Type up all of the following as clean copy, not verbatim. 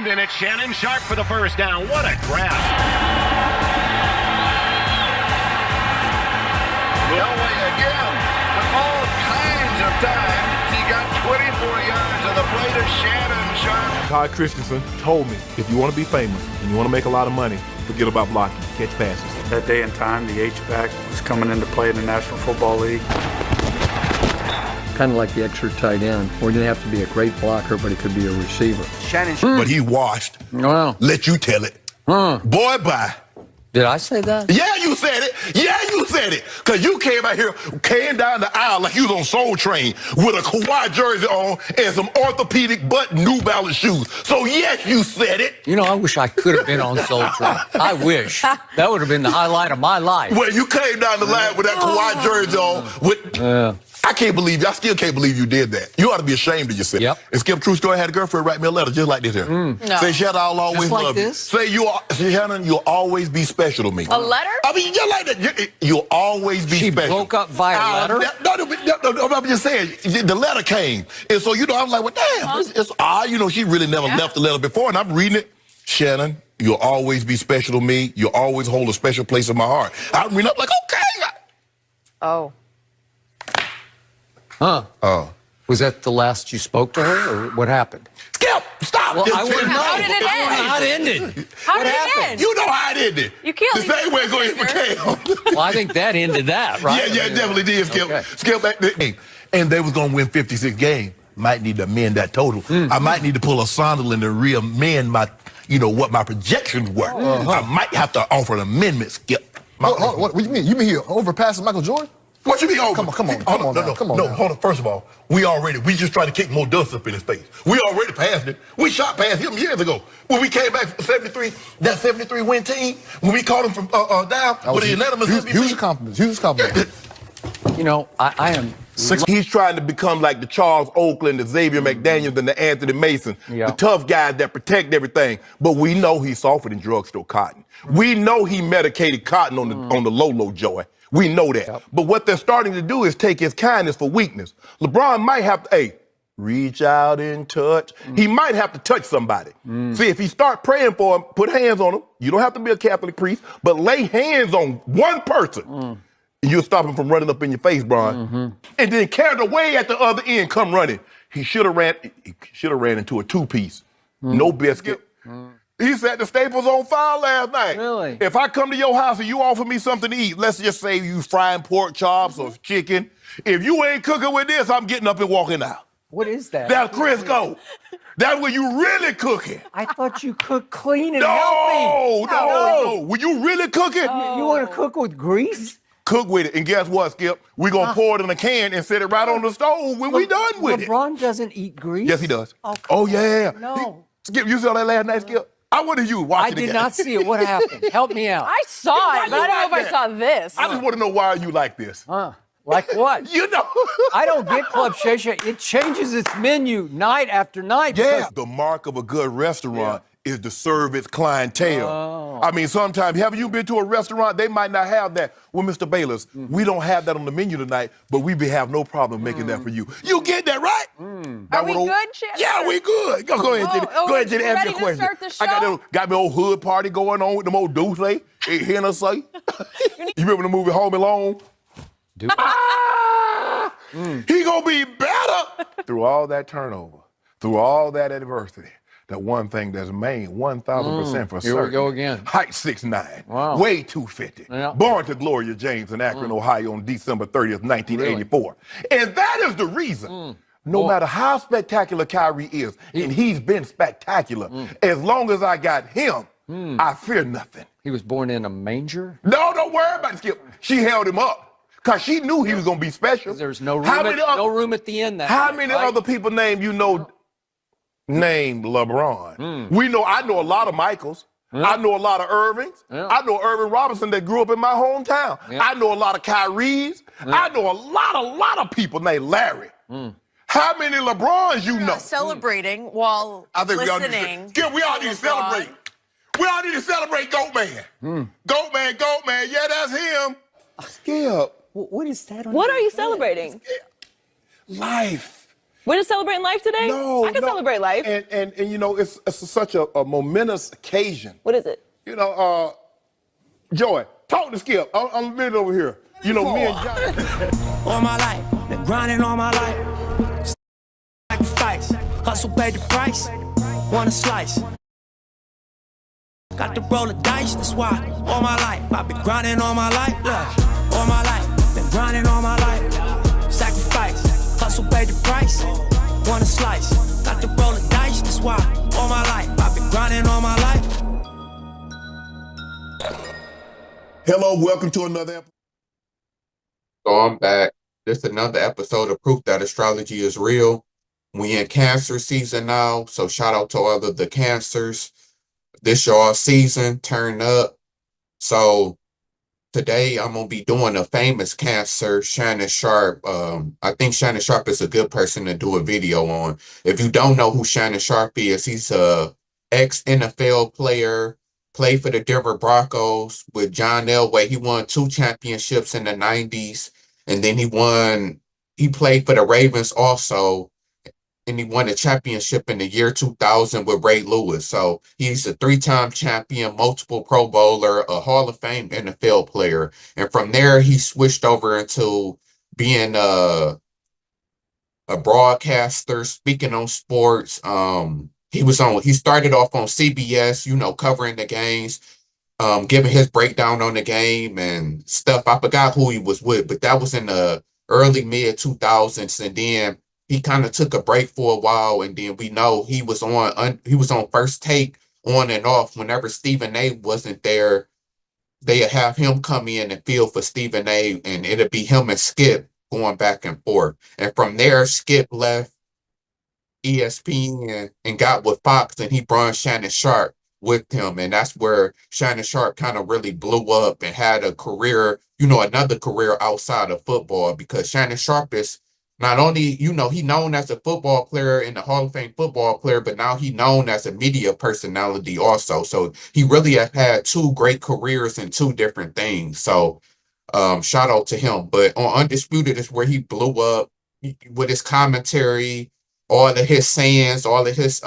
around, and it's Shannon Sharpe for the first down. What a grab. Elway again, with all kinds of time. He got 24 yards on the play to Shannon Sharpe. Todd Christensen told me, if you want to be famous and you want to make a lot of money, forget about blocking, catch passes. That day and time, the H-back was coming into play in the National Football League. Kind of like the extra tight end, where he didn't have to be a great blocker, but he could be a receiver. Shannon, but he washed. Wow. Let you tell it. Boy, bye. Did I say that? Yeah, you said it. Yeah, you said it. Because you came out here, came down the aisle like you was on Soul Train with a Kawhi jersey on and some orthopedic butt New Balance shoes. So, yes, you said it. You know, I wish I could have been on Soul Train. I wish. That would have been the highlight of my life. Well, you came down the line with that Kawhi jersey on with... I can't believe you. I still can't believe you did that. You ought to be ashamed of yourself. Yep. And Skip, true story, had a girlfriend write me a letter just like this here. No. Say, Shannon, I'll always Just like love this? you. Say, Shannon, you'll always be special to me. A letter? I mean, just like that. You'll always be She special. broke up via letter? No, I'm just saying, the letter came. And so, you know, I'm like, well, damn, it's odd. You know, she really never left the letter before, and I'm reading it. Shannon, you'll always be special to me. You'll always hold a special place in my heart. I'm reading up like, okay. Oh. Huh. Oh. Was that the last you spoke to her, or what happened? Skip, stop. Well, I want to know. How did it end? How it ended. How did it end? You know how it ended. You can't the leave same way it's going for Cam. Well, I think that ended that, right? Yeah, it definitely did, Skip. Okay. Skip back the game. And they was going to win 56 games. Might need to amend that total. I might need to pull a Sunderland and re-amend my, you know, what my projections were. I might have to offer an amendment, Skip. What do you mean? You mean he overpassed Michael Jordan? What you mean over? Come on, hold on. First of all, we just tried to kick more dust up in his face. We already passed it. We shot past him years ago. When we came back from 73, that 73 win team, when we caught him from down with a unanimous MVP. Huge compliment. You know, I am... He's trying to become like the Charles Oakland, the Xavier McDaniels, and the Anthony Mason, the tough guys that protect everything. But we know he's softer than drugstore cotton. We know he medicated cotton on the low, Joey. We know that. Yep. But what they're starting to do is take his kindness for weakness. LeBron might have to, reach out and touch. He might have to touch somebody. See, if he start praying for him, put hands on him. You don't have to be a Catholic priest, but lay hands on one person. And you'll stop him from running up in your face, Brian. And then carried away at the other end, come running. He should have ran into a two-piece. No biscuit. He set the Staples on fire last night. Really? If I come to your house and you offer me something to eat, let's just say you frying pork chops or chicken. If you ain't cooking with this, I'm getting up and walking out. What is that? That's Crisco. That's when you really cooking. I thought you cooked clean and healthy. No. When you really cooking, You want to cook with grease? cook with it. And guess what, Skip? We're going to pour it in a can and set it right on the stove when we done with it. LeBron doesn't eat grease? Yes, he does. Oh, yeah. No. Skip, you saw that last night, Skip? I wanted you watching I did not see it. What happened? Help me out. I saw it, but I don't know if I saw this. I just want to know why are you like this? Like what? You know. I don't get Club Shay Shay. It changes its menu night after night. Yeah. The mark of a good restaurant is to serve its clientele. Oh. I mean, sometimes, haven't you been to a restaurant? They might not have that. Well, Mr. Bayless, we don't have that on the menu tonight, but we have no problem making that for you. You get that, right? Are we good, Shannon? Yeah, we good. Go ahead, Jenny. Go ahead, Jenny, ask ready your to question. start the show? I got me old hood party going on with them old Deuce, Hennessy. You remember the movie Home Alone? He gonna be better through all that turnover, through all that adversity. That one thing that's main 1,000% for certain. Here we go again. Height 6'9", Wow. weight 250. Yeah. Born to Gloria James in Akron, Ohio on December 30th, 1984. And that is the reason, no matter how spectacular Kyrie is, and he's been spectacular, as long as I got him, I fear nothing. He was born in a manger? No, don't worry about it, Skip. She held him up. Because she knew he was going to be special. There's no room at the end. How many other people named LeBron? I know a lot of Michaels. I know a lot of Irvings. I know Irvin Robinson that grew up in my hometown. I know a lot of Kyries. I know a lot of people named Larry. How many LeBrons you know? Celebrating while listening. Skip, we all need to celebrate. We all need to celebrate Goat Man. Goat Man. Yeah, that's him. Skip. What is that? What are you celebrating? Life. We're just celebrating life today? No, I can celebrate life. And you know, it's such a momentous occasion. What is it? You know, Joy, talk to Skip. I'm a minute over here. You know, me and John. All my life, been grinding all my life. Sacrifice, hustle paid the price. Want a slice. Got to roll the dice, that's why. All my life, I've been grinding all my life. Look, all my life, been grinding all my life. Sacrifice, hustle paid the price. Want a slice. Got to roll the dice, that's why. All my life, I've been grinding all my life. Hello, welcome to another episode. So I'm back. This is another episode of Proof That Astrology is Real. We in Cancer season now, so shout out to all of the Cancers. This y'all season, turn up. So today I'm gonna be doing a famous Cancer, Shannon Sharpe. I think Shannon Sharpe is a good person to do a video on. If you don't know who Shannon Sharpe is, he's a ex-NFL player, played for the Denver Broncos with John Elway. He won 2 championships in the 90s, and then he played for the Ravens also, and he won a championship in the year 2000 with Ray Lewis. So he's a 3-time champion, multiple Pro Bowler, a Hall of Fame NFL player. And from there, he switched over into being a broadcaster, speaking on sports. He started off on CBS, you know, covering the games, giving his breakdown on the game and stuff. I forgot who he was with, but that was in the early mid 2000s. And then he kind of took a break for a while, and then we know he was on First Take on and off. Whenever Stephen A wasn't there, they'd have him come in and fill for Stephen A, and it'd be him and Skip going back and forth. And from there, Skip left ESPN and got with Fox, and he brought Shannon Sharpe with him, and that's where Shannon Sharpe kind of really blew up and had a career, you know, another career outside of football, because Shannon Sharpe is not only, you know, he known as a football player and a Hall of Fame football player, but now he known as a media personality also. So he really has had 2 great careers in 2 different things. So shout out to him. But on Undisputed is where he blew up with his commentary, all of his sayings, all of his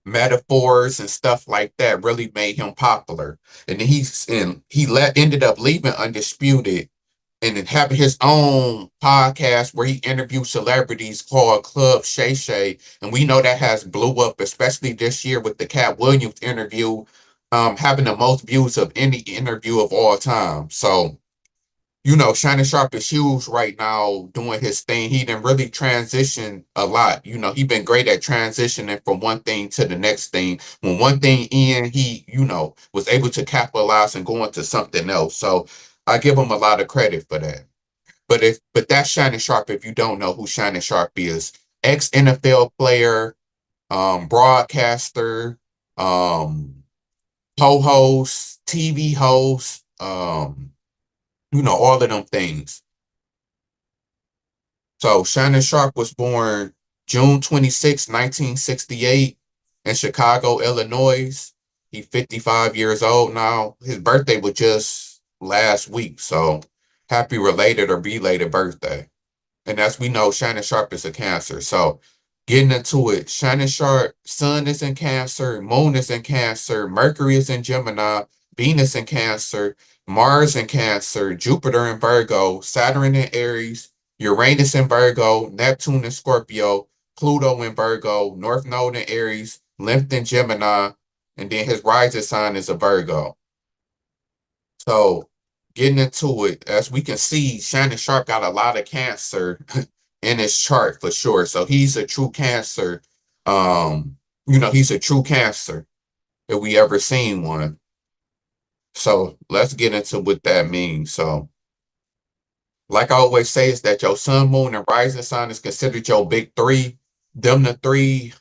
metaphors and stuff like that really made him popular. And then ended up leaving Undisputed and then having his own podcast where he interviewed celebrities called Club Shay Shay. And we know that has blew up, especially this year with the Cat Williams interview, having the most views of any interview of all time. So, you know, Shannon Sharpe is huge right now doing his thing. He didn't really transition a lot. You know, he been great at transitioning from one thing to the next thing. When one thing in, he, you know, was able to capitalize and go into something else. So I give him a lot of credit for that. But that's Shannon Sharpe. If you don't know who Shannon Sharpe is, ex-NFL player, broadcaster, co-host, TV host, you know, all of them things. So Shannon Sharpe was born June 26, 1968 in Chicago, Illinois. He's 55 years old now. His birthday was just last week, so happy related or belated birthday. And as we know, Shannon Sharpe is a Cancer. So getting into it, Shannon Sharpe, Sun is in Cancer, Moon is in Cancer, Mercury is in Gemini, Venus in Cancer, Mars in Cancer, Jupiter in Virgo, Saturn in Aries, Uranus in Virgo, Neptune in Scorpio, Pluto in Virgo, North Node in Aries, Lymph in Gemini, and then his rising sign is a Virgo. So getting into it, as we can see, Shannon Sharpe got a lot of Cancer in his chart for sure. So he's a true Cancer. You know, he's a true Cancer if we ever seen one. So let's get into what that means. So like I always say, is that your sun, moon, and rising sign is considered your big 3. Them the 3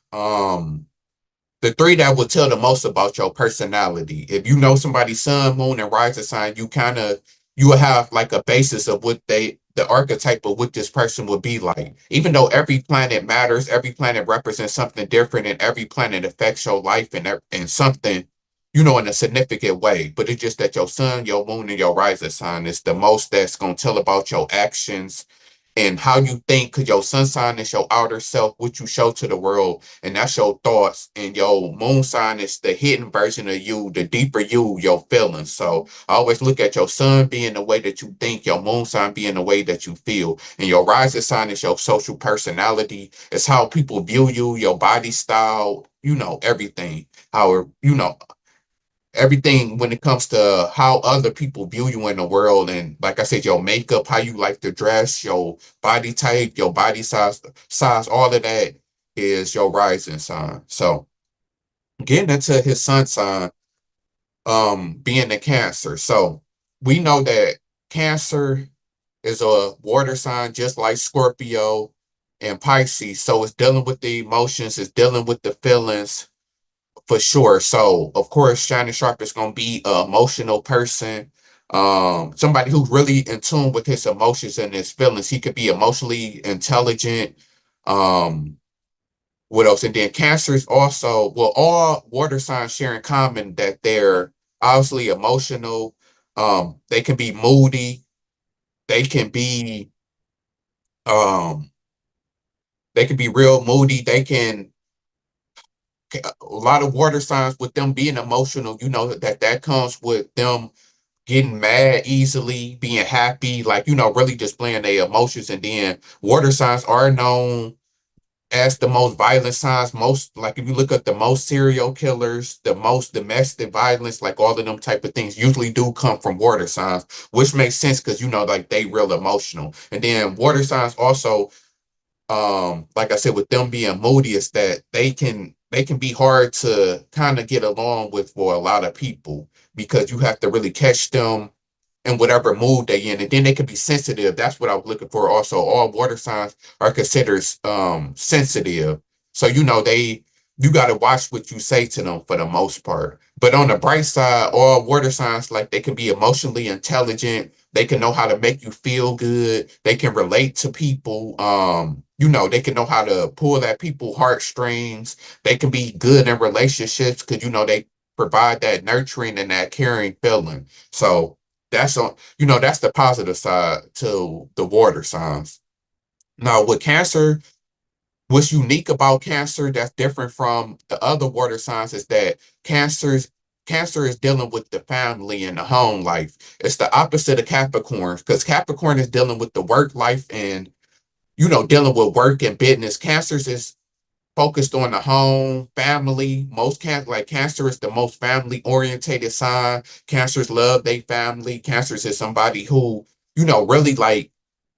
that will tell the most about your personality. If you know somebody's sun, moon, and rising sign, you will have like a basis of what the archetype of what this person would be like. Even though every planet matters, every planet represents something different, and every planet affects your life and something, you know, in a significant way. But it's just that your sun, your moon, and your rising sign is the most that's going to tell about your actions and how you think, because your sun sign is your outer self, what you show to the world, and that's your thoughts. And your moon sign is the hidden version of you, the deeper you, your feelings. So I always look at your sun being the way that you think, your moon sign being the way that you feel, and your rising sign is your social personality. It's how people view you, your body style, everything. How, everything when it comes to how other people view you in the world. And like I said, your makeup, how you like to dress, your body type, your body size, all of that is your rising sign. So getting into his sun sign, being a Cancer. So we know that Cancer is a water sign just like Scorpio and Pisces. So it's dealing with the emotions, it's dealing with the feelings, for sure. So of course, Shannon Sharpe is going to be an emotional person, somebody who's really in tune with his emotions and his feelings. He could be emotionally intelligent. Um, what else? And then Cancer is also, well, all water signs share in common that they're obviously emotional. They can be moody. They can be, um, they can be real moody. A lot of water signs with them being emotional, that comes with them getting mad easily, being happy, like, really displaying their emotions. And then water signs are known as the most violent signs. Most, like, if you look at the most serial killers, the most domestic violence, like all of them type of things usually do come from water signs, which makes sense because, like they real emotional. And then water signs also, like I said, with them being moody, is that they can be hard to kind of get along with for a lot of people, because you have to really catch them in whatever mood they in, and then they can be sensitive. That's what I was looking for. Also, all water signs are considered sensitive, so you got to watch what you say to them for the most part. But on the bright side, all water signs, like, they can be emotionally intelligent. They can know how to make you feel good. They can relate to people. They can know how to pull at people's heartstrings. They can be good in relationships because they provide that nurturing and that caring feeling. So that's the positive side to the water signs. Now with Cancer, what's unique about Cancer that's different from the other water signs is that Cancer is dealing with the family and the home life. It's the opposite of Capricorn, because Capricorn is dealing with the work life and dealing with work and business. Cancer's is focused on the home, family. Cancer is the most family orientated sign. Cancers love their family. Cancers is somebody who, really like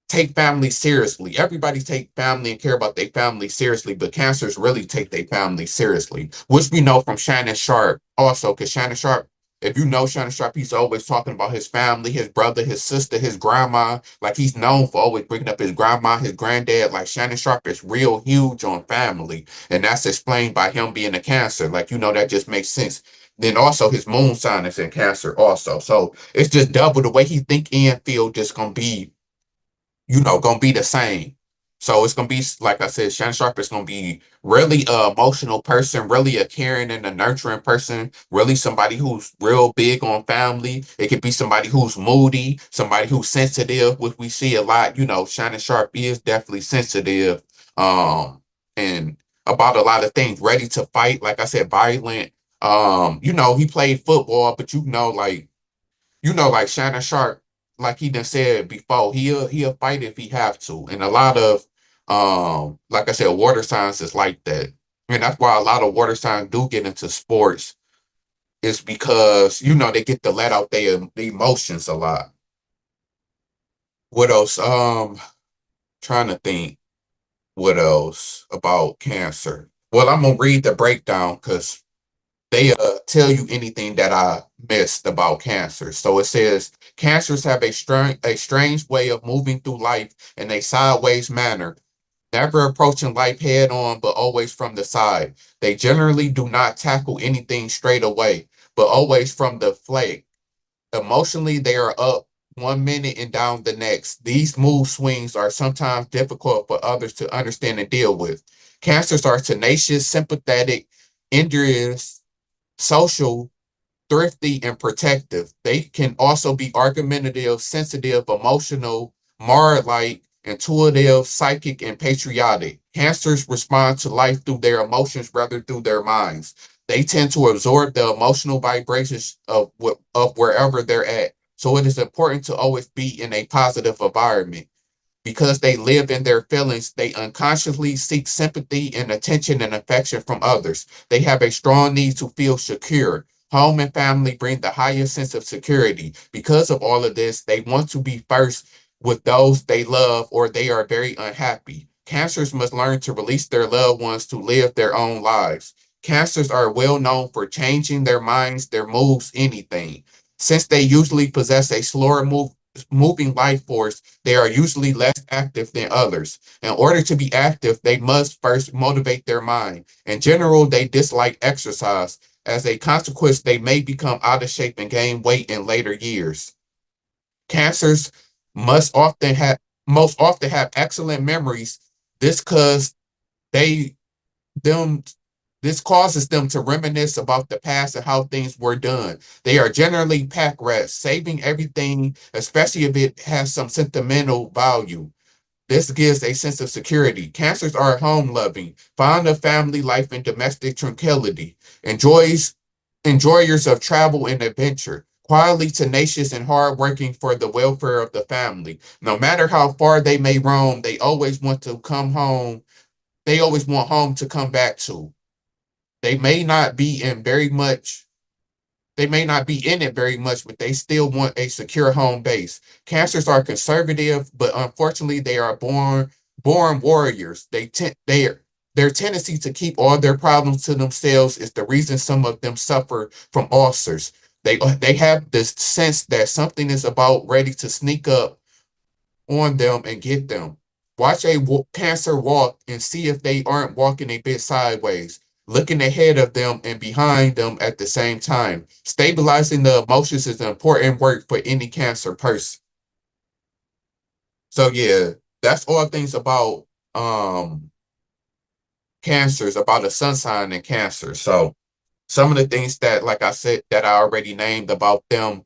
take family seriously. Everybody take family and care about their family seriously, but Cancers really take their family seriously, which we know from Shannon Sharpe also, because Shannon Sharpe, if you know Shannon Sharpe, he's always talking about his family, his brother, his sister, his grandma. Like, he's known for always bringing up his grandma, his granddad. Like, Shannon Sharpe is real huge on family, and that's explained by him being a Cancer. Like, that just makes sense. Then also his moon sign is in Cancer also. So it's just double the way he think and feel, just gonna be gonna be the same. So it's gonna be, like I said, Shannon Sharpe is gonna be really a emotional person, really a caring and a nurturing person, really somebody who's real big on family. It could be somebody who's moody, somebody who's sensitive, which we see a lot. Shannon Sharpe is definitely sensitive, and about a lot of things, ready to fight, like I said, violent. He played football, but like Shannon Sharpe, like he done said before, he'll fight if he have to. And a lot of like I said, water signs is like that. And that's why a lot of water signs do get into sports, is because they get to let out their emotions a lot. What else? Trying to think what else about Cancer. Well, I'm gonna read the breakdown because they tell you anything that I missed about Cancer. So it says Cancers have a strange way of moving through life in a sideways manner, never approaching life head on, but always from the side. They generally do not tackle anything straight away, but always from the flank. Emotionally, they are up 1 minute and down the next. These mood swings are sometimes difficult for others to understand and deal with. Cancers are tenacious, sympathetic, industrious, social, thrifty, and protective. They can also be argumentative, sensitive, emotional, Mars-like, intuitive, psychic, and patriotic. Cancers respond to life through their emotions rather through their minds. They tend to absorb the emotional vibrations of wherever they're at. So it is important to always be in a positive environment. Because they live in their feelings, they unconsciously seek sympathy and attention and affection from others. They have a strong need to feel secure. Home and family bring the highest sense of security. Because of all of this, they want to be first with those they love or they are very unhappy. Cancers must learn to release their loved ones to live their own lives. Cancers are well known for changing their minds, their moves, anything. Since they usually possess a slower moving life force, they are usually less active than others. In order to be active, they must first motivate their mind. In general, they dislike exercise. As a consequence, they may become out of shape and gain weight in later years. Cancers most often have excellent memories. This cause they them this causes them to reminisce about the past and how things were done. They are generally pack rats, saving everything, especially if it has some sentimental value. This gives a sense of security. Cancers are home loving, fond of family life and domestic tranquility, enjoyers of travel and adventure, quietly tenacious and hardworking for the welfare of the family. No matter how far they may roam, they always want to come home. They always want home to come back to. They may not be in very much, they may not be in it very much, but they still want a secure home base. Cancers are conservative, but unfortunately they are born warriors. Their tendency to keep all their problems to themselves is the reason some of them suffer from ulcers. They have this sense that something is about ready to sneak up on them and get them. Watch a cancer walk and see if they aren't walking a bit sideways, looking ahead of them and behind them at the same time. Stabilizing the emotions is important work for any cancer person. So yeah, that's all things about cancers, about a sun sign and cancer. So some of the things that, like I said, that I already named about them,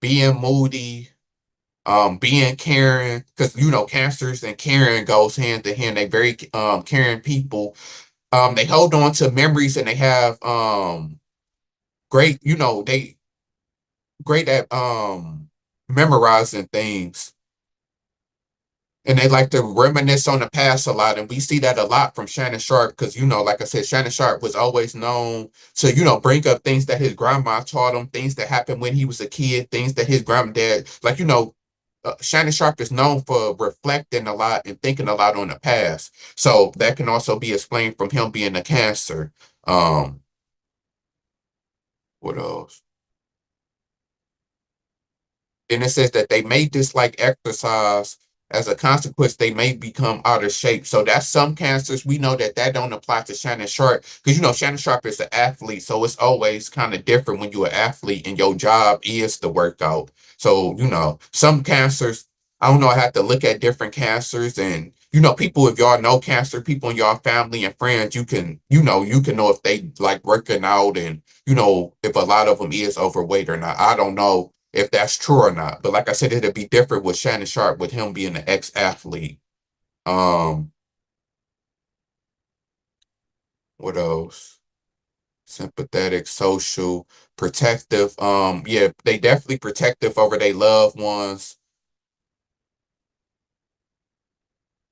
being moody, being caring, because cancers and caring goes hand in hand. They very caring people. They hold on to memories and they have great, they great at memorizing things. And they like to reminisce on the past a lot. And we see that a lot from Shannon Sharpe because, like I said, Shannon Sharpe was always known to, bring up things that his grandma taught him, things that happened when he was a kid, things that his granddad, Shannon Sharpe is known for reflecting a lot and thinking a lot on the past. So that can also be explained from him being a cancer. What else? Then it says that they may dislike exercise. As a consequence, they may become out of shape. So that's some cancers. We know that don't apply to Shannon Sharpe because, Shannon Sharpe is an athlete. So it's always kind of different when you're an athlete and your job is to work out. So, some cancers, I don't know, I have to look at different cancers and, people, if y'all know cancer, people in y'all family and friends, you can know if they like working out and, if a lot of them is overweight or not. I don't know if that's true or not. But like I said, it'd be different with Shannon Sharpe, with him being an ex-athlete. What else? Sympathetic, social, protective. Yeah, they definitely protective over their loved ones.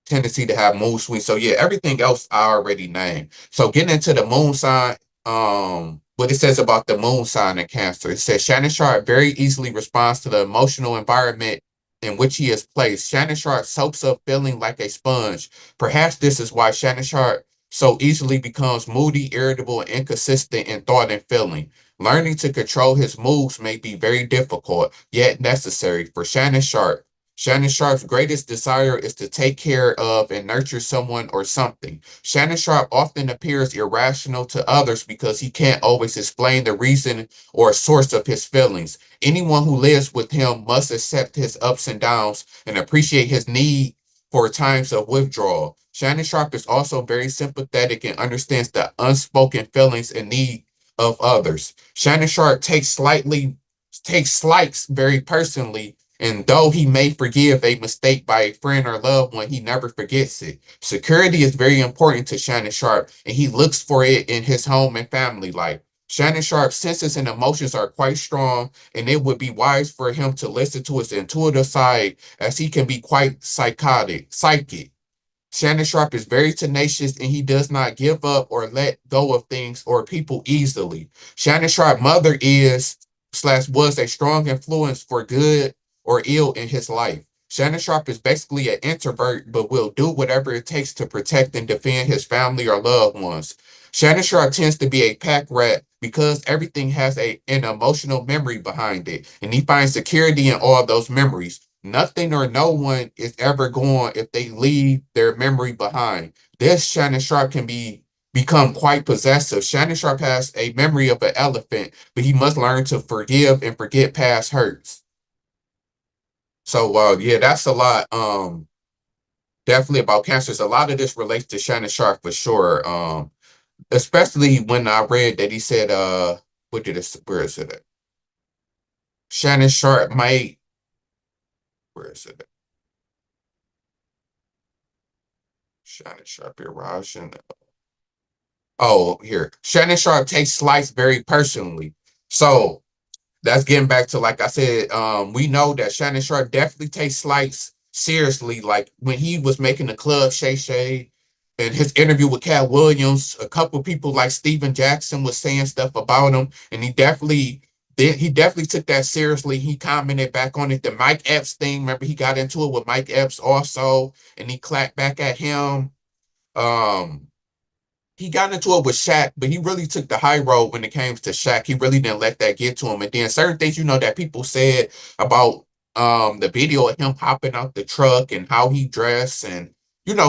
Tendency to have mood swings. So yeah, everything else I already named. So getting into the moon sign, what it says about the moon sign and Cancer. It says Shannon Sharpe very easily responds to the emotional environment in which he is placed. Shannon Sharpe soaks up feeling like a sponge. Perhaps this is why Shannon Sharpe so easily becomes moody, irritable, and inconsistent in thought and feeling. Learning to control his moods may be very difficult, yet necessary for Shannon Sharpe. Shannon Sharpe's greatest desire is to take care of and nurture someone or something. Shannon Sharpe often appears irrational to others because he can't always explain the reason or source of his feelings. Anyone who lives with him must accept his ups and downs and appreciate his need for times of withdrawal. Shannon Sharpe is also very sympathetic and understands the unspoken feelings and need of others. Shannon Sharpe takes slights very personally And though he may forgive a mistake by a friend or loved one, he never forgets it. Security is very important to Shannon Sharpe, and he looks for it in his home and family life. Shannon Sharpe's senses and emotions are quite strong, and it would be wise for him to listen to his intuitive side, as he can be quite psychic. Shannon Sharpe is very tenacious, and he does not give up or let go of things or people easily. Shannon Sharpe's mother is/was a strong influence for good or ill in his life. Shannon Sharpe is basically an introvert, but will do whatever it takes to protect and defend his family or loved ones. Shannon Sharpe tends to be a pack rat because everything has an emotional memory behind it, and he finds security in all those memories. Nothing or no one is ever gone if they leave their memory behind. This Shannon Sharpe can become quite possessive. Shannon Sharpe has a memory of an elephant, but he must learn to forgive and forget past hurts. So yeah, that's a lot. Definitely about cancers. A lot of this relates to Shannon Sharpe for sure. Especially when I read that he said, where is it at? Shannon Sharpe might, where is it at? Shannon Sharpe erosion. Oh, here. Shannon Sharpe takes slights very personally. So that's getting back to, like I said, we know that Shannon Sharpe definitely takes slights seriously. Like when he was making the club Shay Shay and his interview with Cat Williams, a couple people like Steven Jackson was saying stuff about him, and he definitely took that seriously. He commented back on it. The Mike Epps thing, remember he got into it with Mike Epps also, and he clapped back at him. He got into it with Shaq, but he really took the high road when it came to Shaq. He really didn't let that get to him. And then certain things, that people said about the video of him hopping out the truck and how he dressed, and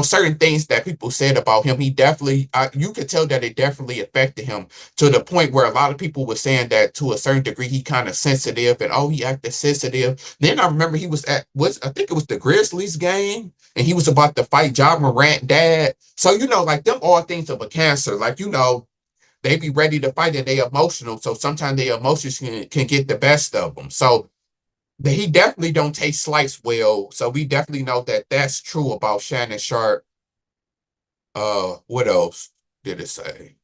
certain things that people said about him, he definitely you could tell that it definitely affected him, to the point where a lot of people were saying that to a certain degree he kind of sensitive, and he acted sensitive. Then I remember he was I think it was the Grizzlies game, and he was about to fight John Morant dad. So, like them all things of a cancer, like, they be ready to fight and they emotional. So sometimes their emotions can get the best of them. So he definitely don't take slights well. So we definitely know that that's true about Shannon Sharpe. What else did it say?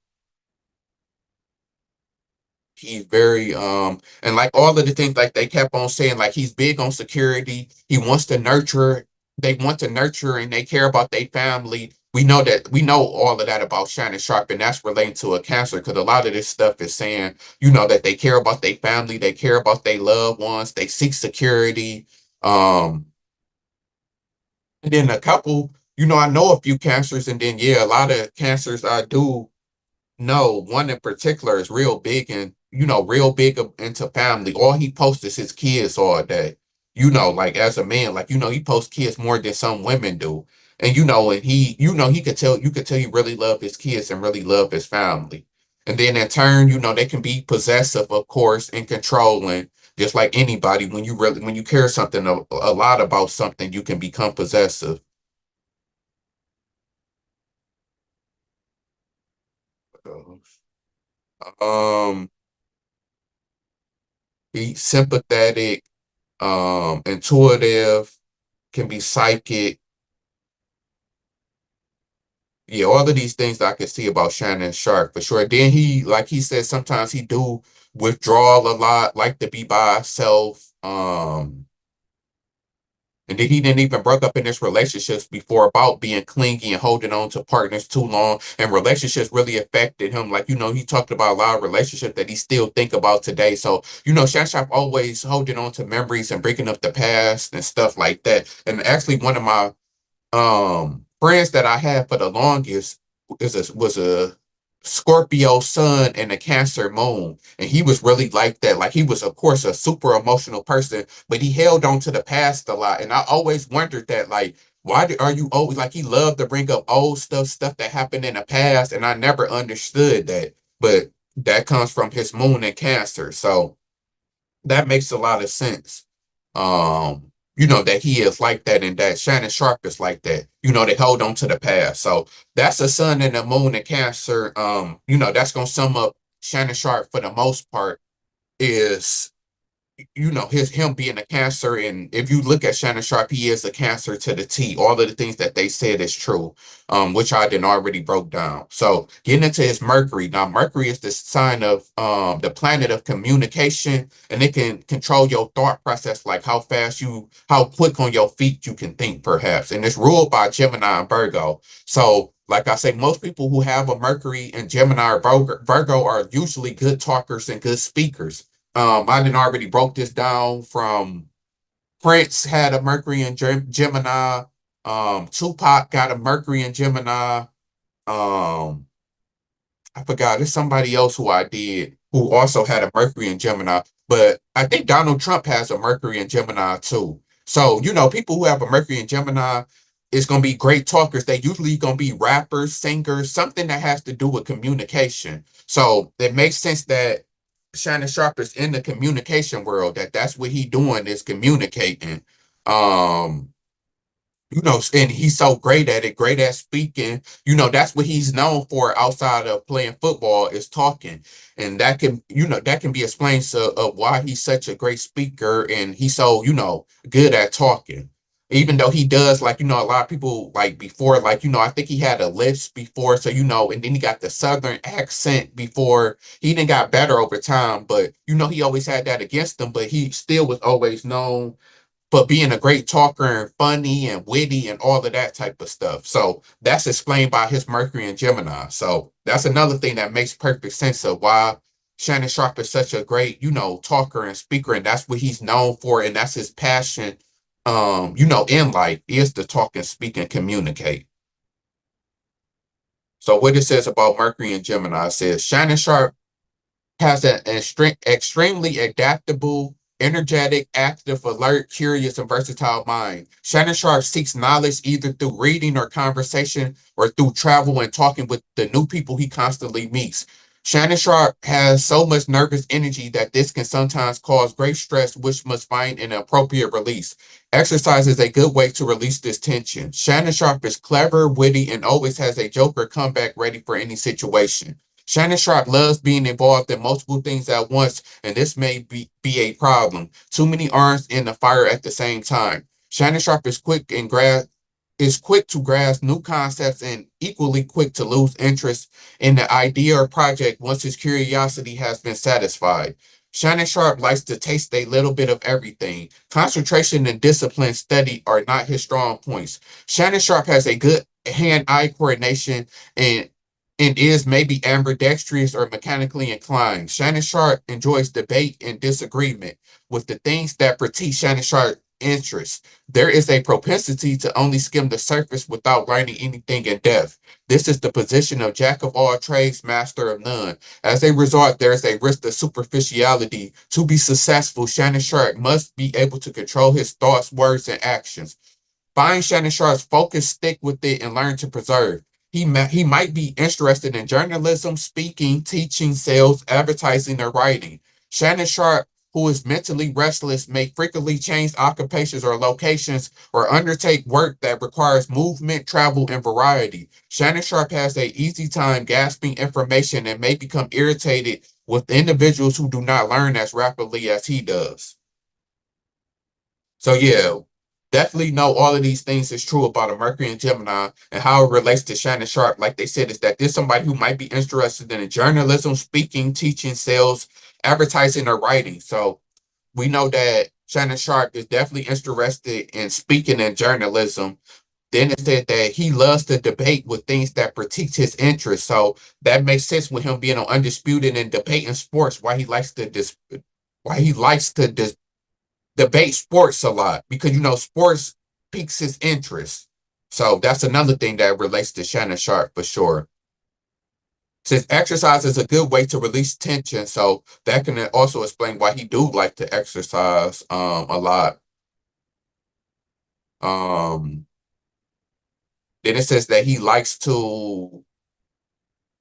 He's very and like all of the things, like they kept on saying, like he's big on security. He wants to nurture. They want to nurture and they care about their family. We know all of that about Shannon Sharpe, and that's relating to a cancer, because a lot of this stuff is saying, that they care about their family, they care about their loved ones, they seek security. And then a couple, I know a few cancers, and then yeah, a lot of cancers I do. No, one in particular is real big and, real big into family. All he posts is his kids all day. Like as a man, like, he posts kids more than some women do. And, and he could tell, you could tell he really love his kids and really love his family. And then in turn, they can be possessive, of course, and controlling, just like anybody. When you care something a lot about something, you can become possessive. Be sympathetic, intuitive, can be psychic. Yeah, all of these things that I can see about Shannon Sharpe for sure. Then like he said, sometimes he do withdraw a lot, like to be by himself. And then he didn't even broke up in his relationships before about being clingy and holding on to partners too long. And relationships really affected him. Like, he talked about a lot of relationships that he still think about today. So, Shannon Sharpe always holding on to memories and breaking up the past and stuff like that. And actually one of my friends that I had for the longest was a Scorpio sun and a Cancer moon, and he was really like that. Like he was, of course, a super emotional person, but he held on to the past a lot. And I always wondered that, like, are you always like, he loved to bring up old stuff that happened in the past, and I never understood that. But that comes from his moon and Cancer, so that makes a lot of sense. That he is like that, and that Shannon Sharpe is like that. They hold on to the past. So that's a sun and a moon and Cancer. That's gonna sum up Shannon Sharpe for the most part, is him being a Cancer, and if you look at Shannon Sharpe, he is a Cancer to the T. All of the things that they said is true, which I didn't already broke down. So getting into his Mercury. Now, Mercury is the sign of the planet of communication, and it can control your thought process, like how quick on your feet you can think, perhaps. And it's ruled by Gemini and Virgo. So like I say, most people who have a Mercury in Gemini or Virgo are usually good talkers and good speakers. I didn't already broke this down from Prince had a Mercury in Gemini. Tupac got a Mercury in Gemini. I forgot. There's somebody else who I did who also had a Mercury in Gemini. But I think Donald Trump has a Mercury in Gemini too. So, people who have a Mercury in Gemini is going to be great talkers. They usually going to be rappers, singers, something that has to do with communication. So it makes sense that Shannon Sharpe is in the communication world, that's what he doing is communicating. And he's so great at it, great at speaking. That's what he's known for outside of playing football is talking. And that can be explained of why he's such a great speaker and he's so, good at talking. Even though he does, a lot of people before, I think he had a lisp before. So, and then he got the Southern accent before. He didn't got better over time, but, he always had that against him, but he still was always known but being a great talker and funny and witty and all of that type of stuff. So that's explained by his Mercury and Gemini. So that's another thing that makes perfect sense of why Shannon Sharpe is such a great, talker and speaker. And that's what he's known for. And that's his passion, in life is to talk and speak and communicate. So what it says about Mercury and Gemini says Shannon Sharpe has an extremely adaptable, energetic, active, alert, curious, and versatile mind. Shannon Sharpe seeks knowledge either through reading or conversation or through travel and talking with the new people he constantly meets. Shannon Sharpe has so much nervous energy that this can sometimes cause great stress, which must find an appropriate release. Exercise is a good way to release this tension. Shannon Sharpe is clever, witty, and always has a joke or comeback ready for any situation. Shannon Sharpe loves being involved in multiple things at once, and this may be a problem. Too many irons in the fire at the same time. Shannon Sharpe is quick to grasp new concepts and equally quick to lose interest in the idea or project once his curiosity has been satisfied. Shannon Sharpe likes to taste a little bit of everything. Concentration and discipline study are not his strong points. Shannon Sharpe has a good hand-eye coordination and is maybe ambidextrous or mechanically inclined. Shannon Sharpe enjoys debate and disagreement with the things that critique Shannon Sharpe's interests. There is a propensity to only skim the surface without learning anything in depth. This is the position of jack of all trades, master of none. As a result, there is a risk of superficiality. To be successful, Shannon Sharpe must be able to control his thoughts, words, and actions. Find Shannon Sharpe's focus, stick with it, and learn to preserve. He might be interested in journalism, speaking, teaching, sales, advertising, or writing. Shannon Sharpe, who is mentally restless, may frequently change occupations or locations or undertake work that requires movement, travel, and variety. Shannon Sharpe has an easy time grasping information and may become irritated with individuals who do not learn as rapidly as he does. So yeah, definitely know all of these things is true about a Mercury and Gemini and how it relates to Shannon Sharpe. Like they said, is that there's somebody who might be interested in journalism, speaking, teaching, sales, advertising, or writing. So we know that Shannon Sharpe is definitely interested in speaking and journalism. Then it said that he loves to debate with things that critique his interests. So that makes sense with him being on Undisputed and debating sports, why he likes to debate sports a lot, because sports piques his interest. So that's another thing that relates to Shannon Sharpe for sure. Since exercise is a good way to release tension, so that can also explain why he do like to exercise a lot. Then it says that he likes to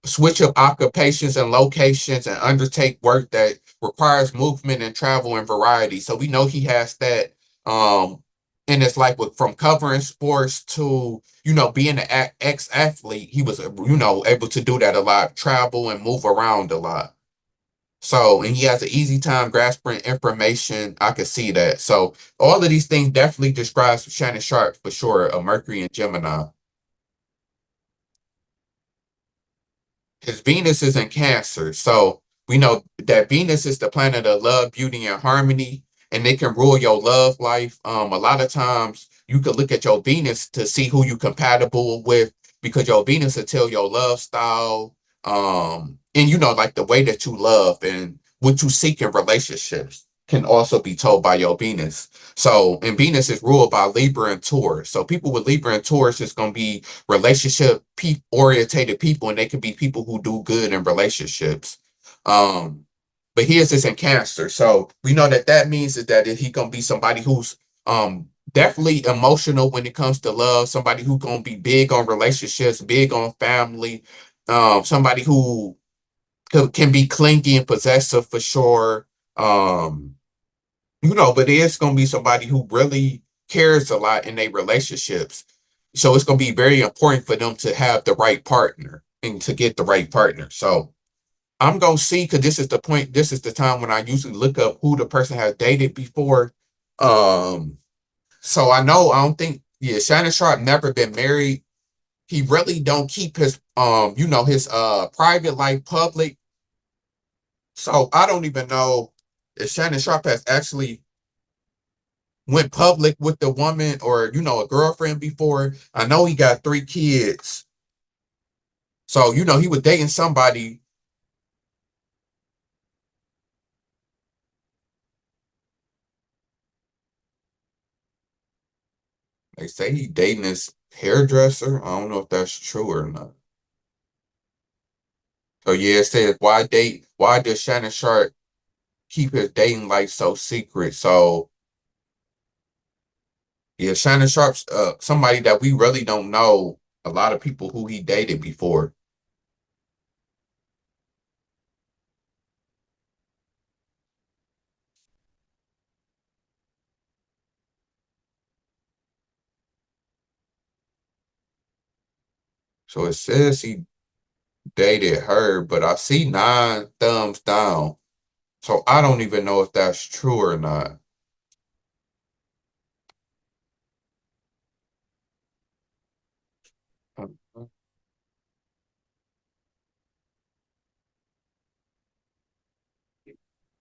switch up occupations and locations and undertake work that requires movement and travel and variety. So we know he has that in his life, from covering sports to, being an ex-athlete. He was, able to do that a lot, travel and move around a lot. So, and he has an easy time grasping information. I could see that. So, all of these things definitely describes Shannon Sharpe for sure, a Mercury and Gemini. His Venus is in Cancer. So, we know that Venus is the planet of love, beauty, and harmony, and it can rule your love life. A lot of times you could look at your Venus to see who you compatible with because your Venus will tell your love style, and like the way that you love and what you seek in relationships can also be told by your Venus. So, and Venus is ruled by Libra and Taurus. So, people with Libra and Taurus is going to be relationship orientated people, and they can be people who do good in relationships. But here's this in Cancer. So, we know that means that he going to be somebody who's definitely emotional when it comes to love, somebody who's going to be big on relationships, big on family, somebody who can be clingy and possessive for sure. But it's going to be somebody who really cares a lot in their relationships. So it's going to be very important for them to have the right partner and to get the right partner. So I'm going to see, because this is the point, this is the time when I usually look up who the person has dated before. So I don't think, Shannon Sharpe never been married. He really don't keep his, his private life public. So I don't even know if Shannon Sharpe has actually went public with the woman or, a girlfriend before. I know he got 3 kids. So, he was dating somebody. They say he dating his hairdresser. I don't know if that's true or not. So yeah, it says why does Shannon Sharpe keep his dating life so secret? So yeah, Shannon Sharpe's somebody that we really don't know a lot of people who he dated before. So it says he dated her, but I see 9 thumbs down. So I don't even know if that's true or not.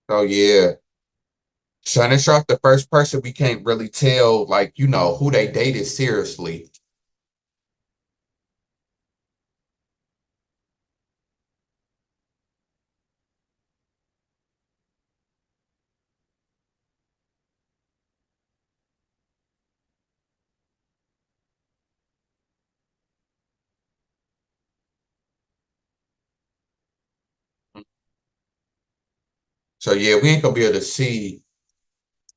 So yeah, Shannon Sharpe, the first person we can't really tell, who they dated seriously. So yeah, we ain't gonna be able to see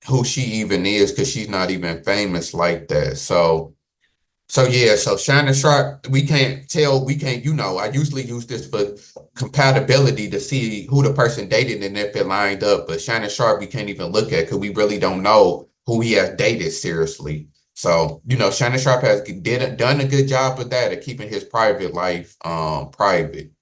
who she even is because she's not even famous like that. So Shannon Sharpe, we can't tell, I usually use this for compatibility to see who the person dated and if it lined up. But Shannon Sharpe, we can't even look at because we really don't know who he has dated seriously. So, Shannon Sharpe has done a good job with that of keeping his private life private.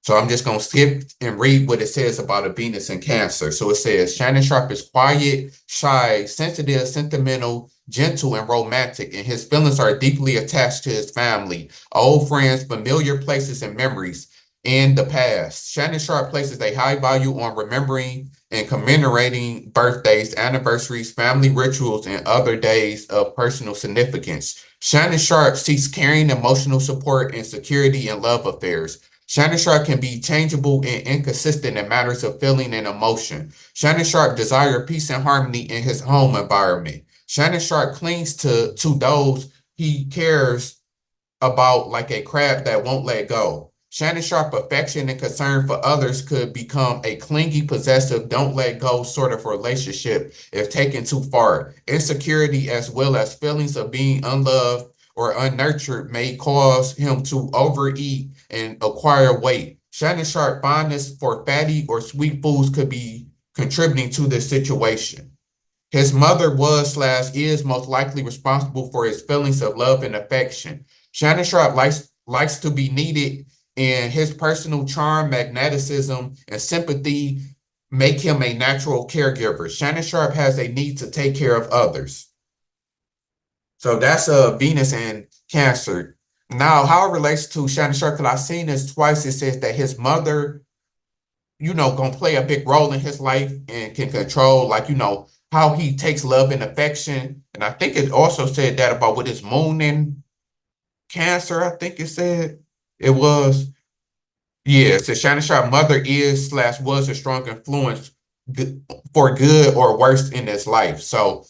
So I'm just going to skip and read what it says about a Venus in Cancer. So it says, Shannon Sharpe is quiet, shy, sensitive, sentimental, gentle, and romantic, and his feelings are deeply attached to his family, old friends, familiar places, and memories in the past. Shannon Sharpe places a high value on remembering and commemorating birthdays, anniversaries, family rituals, and other days of personal significance. Shannon Sharpe seeks caring, emotional support, and security in love affairs. Shannon Sharpe can be changeable and inconsistent in matters of feeling and emotion. Shannon Sharpe desires peace and harmony in his home environment. Shannon Sharpe clings to those he cares about like a crab that won't let go. Shannon Sharpe affection and concern for others could become a clingy, possessive, don't let go sort of relationship if taken too far. Insecurity as well as feelings of being unloved or unnurtured may cause him to overeat and acquire weight. Shannon Sharpe fondness for fatty or sweet foods could be contributing to this situation. His mother was/is most likely responsible for his feelings of love and affection. Shannon Sharpe likes to be needed, and his personal charm, magnetism, and sympathy make him a natural caregiver. Shannon Sharpe has a need to take care of others. So that's Venus and Cancer. Now, how it relates to Shannon Sharpe, because I've seen this twice, it says that his mother, gonna play a big role in his life and can control, like, how he takes love and affection. And I think it also said that about with his moon in Cancer, I think it said it was. Yeah, so Shannon Sharpe mother is / was a strong influence for good or worse in his life. So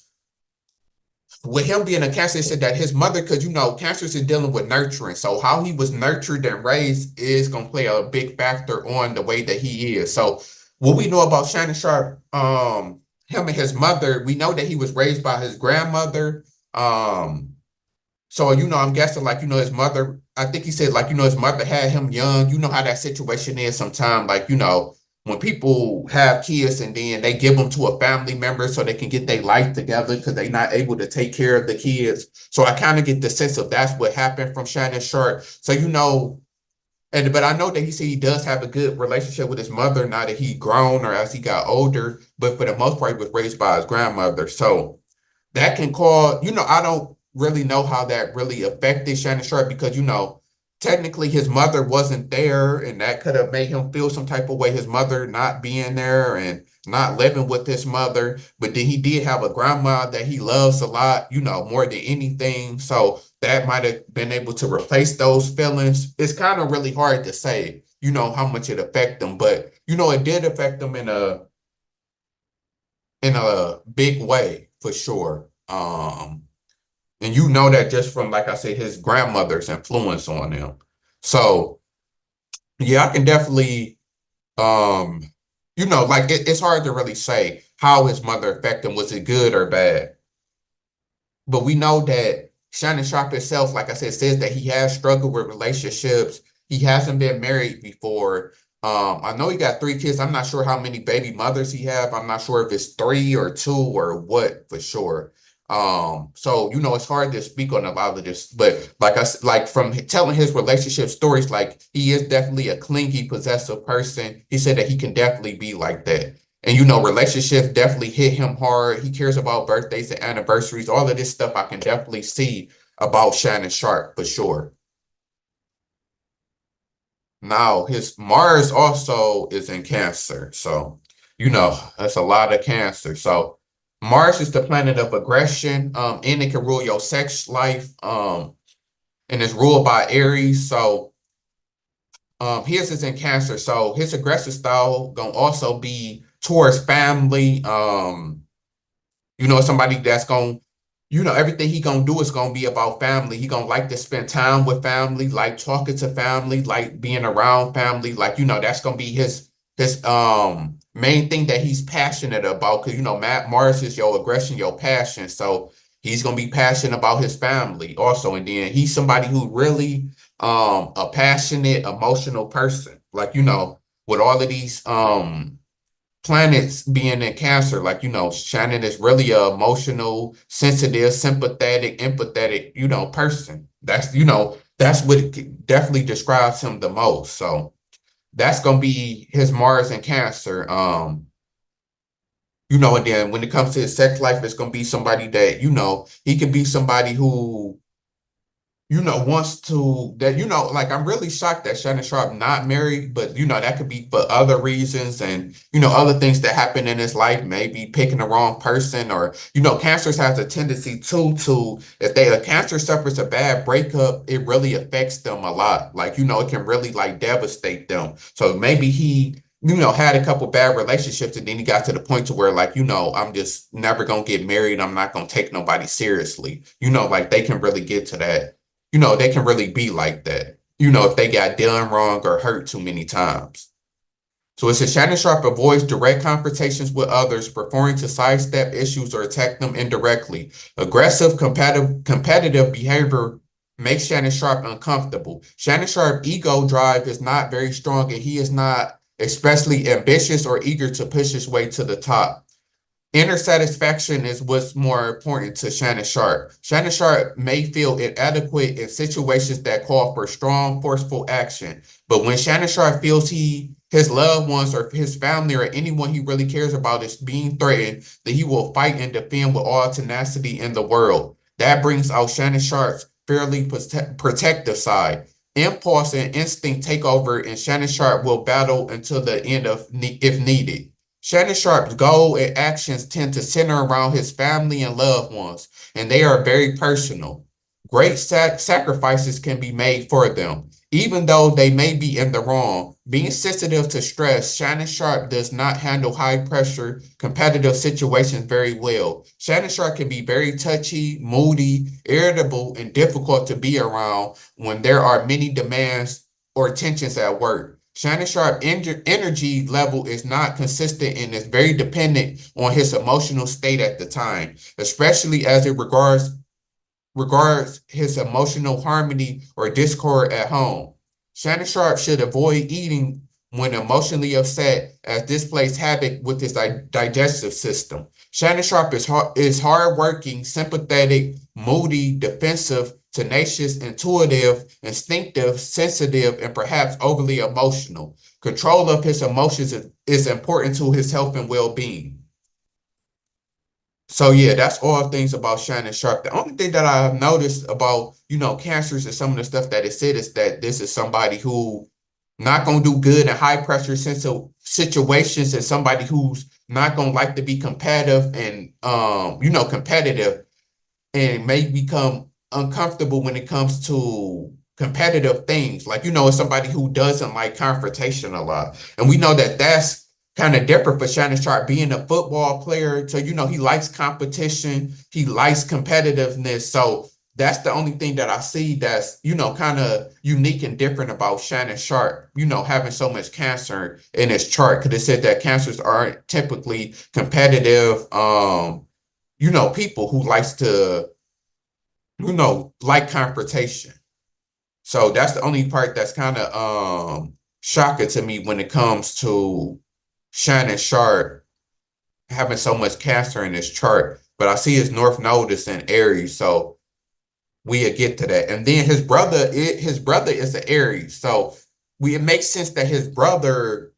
with him being a Cancer, it said that his mother, because Cancer is dealing with nurturing. So how he was nurtured and raised is gonna play a big factor on the way that he is. So what we know about Shannon Sharpe, him and his mother, we know that he was raised by his grandmother. So, I'm guessing, like, his mother, I think he said, like, his mother had him young. You know how that situation is sometimes, like, when people have kids and then they give them to a family member so they can get their life together because they're not able to take care of the kids. So I kind of get the sense of that's what happened from Shannon Sharpe. So, but I know that he said he does have a good relationship with his mother now that he grown or as he got older. But for the most part, he was raised by his grandmother. So that can cause, I don't really know how that really affected Shannon Sharpe because, technically his mother wasn't there and that could have made him feel some type of way, his mother not being there and not living with his mother. But then he did have a grandma that he loves a lot, more than anything. So that might have been able to replace those feelings. It's kind of really hard to say, how much it affected them. But, it did affect them in a big way for sure. And that just from, like I said, his grandmother's influence on him. So, yeah, I can definitely, like it's hard to really say how his mother affected him. Was it good or bad? But we know that Shannon Sharpe himself, like I said, says that he has struggled with relationships. He hasn't been married before. I know he got 3 kids. I'm not sure how many baby mothers he have. I'm not sure if it's 3 or 2 or what for sure. So it's hard to speak on a lot of this, but like from telling his relationship stories, like he is definitely a clingy, possessive person. He said that he can definitely be like that. And relationships definitely hit him hard. He cares about birthdays and anniversaries, all of this stuff I can definitely see about Shannon Sharpe for sure. Now his Mars also is in Cancer. So, that's a lot of Cancer. So Mars is the planet of aggression, and it can rule your sex life, and it's ruled by Aries. So, his is in Cancer. So his aggressive style gonna also be towards family. Somebody that's gonna, everything he gonna do is gonna be about family. He gonna like to spend time with family, like talking to family, like being around family. Like, that's gonna be his main thing that he's passionate about, because Mars is your aggression, your passion. So he's gonna be passionate about his family also. And then he's somebody who really a passionate, emotional person. Like, with all of these planets being in Cancer, like, Shannon is really a emotional, sensitive, sympathetic, empathetic, person. That's what definitely describes him the most. So that's gonna be his Mars and Cancer. And then when it comes to his sex life, it's gonna be somebody that, he could be somebody who, wants to, that, like, I'm really shocked that Shannon Sharpe not married, but, that could be for other reasons and, other things that happen in his life, maybe picking the wrong person or, Cancers has a tendency to, if a Cancer suffers a bad breakup, it really affects them a lot. Like, it can really like devastate them. So maybe he, had a couple bad relationships and then he got to the point to where like, I'm just never gonna get married. I'm not gonna take nobody seriously. Like they can really get to that. They can really be like that, if they got done wrong or hurt too many times. So it says Shannon Sharpe avoids direct confrontations with others, preferring to sidestep issues or attack them indirectly. Aggressive, competitive behavior makes Shannon Sharpe uncomfortable. Shannon Sharpe's ego drive is not very strong, and he is not especially ambitious or eager to push his way to the top. Inner satisfaction is what's more important to Shannon Sharpe. Shannon Sharpe may feel inadequate in situations that call for strong, forceful action. But when Shannon Sharpe feels he his loved ones or his family or anyone he really cares about is being threatened, that he will fight and defend with all tenacity in the world. That brings out Shannon Sharpe's fairly protective side. Impulse and instinct take over, and Shannon Sharpe will battle until the end if needed. Shannon Sharpe's goal and actions tend to center around his family and loved ones, and they are very personal. Great sacrifices can be made for them, even though they may be in the wrong. Being sensitive to stress, Shannon Sharpe does not handle high-pressure, competitive situations very well. Shannon Sharpe can be very touchy, moody, irritable, and difficult to be around when there are many demands or tensions at work. Shannon Sharpe's energy level is not consistent and is very dependent on his emotional state at the time, especially as it regards his emotional harmony or discord at home. Shannon Sharpe should avoid eating when emotionally upset, as this plays havoc with his digestive system. Shannon Sharpe is hardworking, sympathetic, moody, defensive, tenacious, intuitive, instinctive, sensitive, and perhaps overly emotional. Control of his emotions is important to his health and well-being. So yeah, that's all things about Shannon Sharpe. The only thing that I've noticed about, cancers and some of the stuff that it said is that this is somebody who not going to do good in high pressure situations, and somebody who's not going to like to be competitive and, competitive, and may become uncomfortable when it comes to competitive things. Like, it's somebody who doesn't like confrontation a lot. And we know that that's kind of different for Shannon Sharpe being a football player. So, he likes competition. He likes competitiveness. So that's the only thing that I see that's, kind of unique and different about Shannon Sharpe, having so much cancer in his chart. Because it said that cancers aren't typically competitive, people who likes to, like confrontation. So that's the only part that's kind of shocking to me when it comes to Shannon Sharpe having so much cancer in his chart. But I see his North Node is in Aries, so we'll get to that. And then his brother is an Aries, so it makes sense that his brother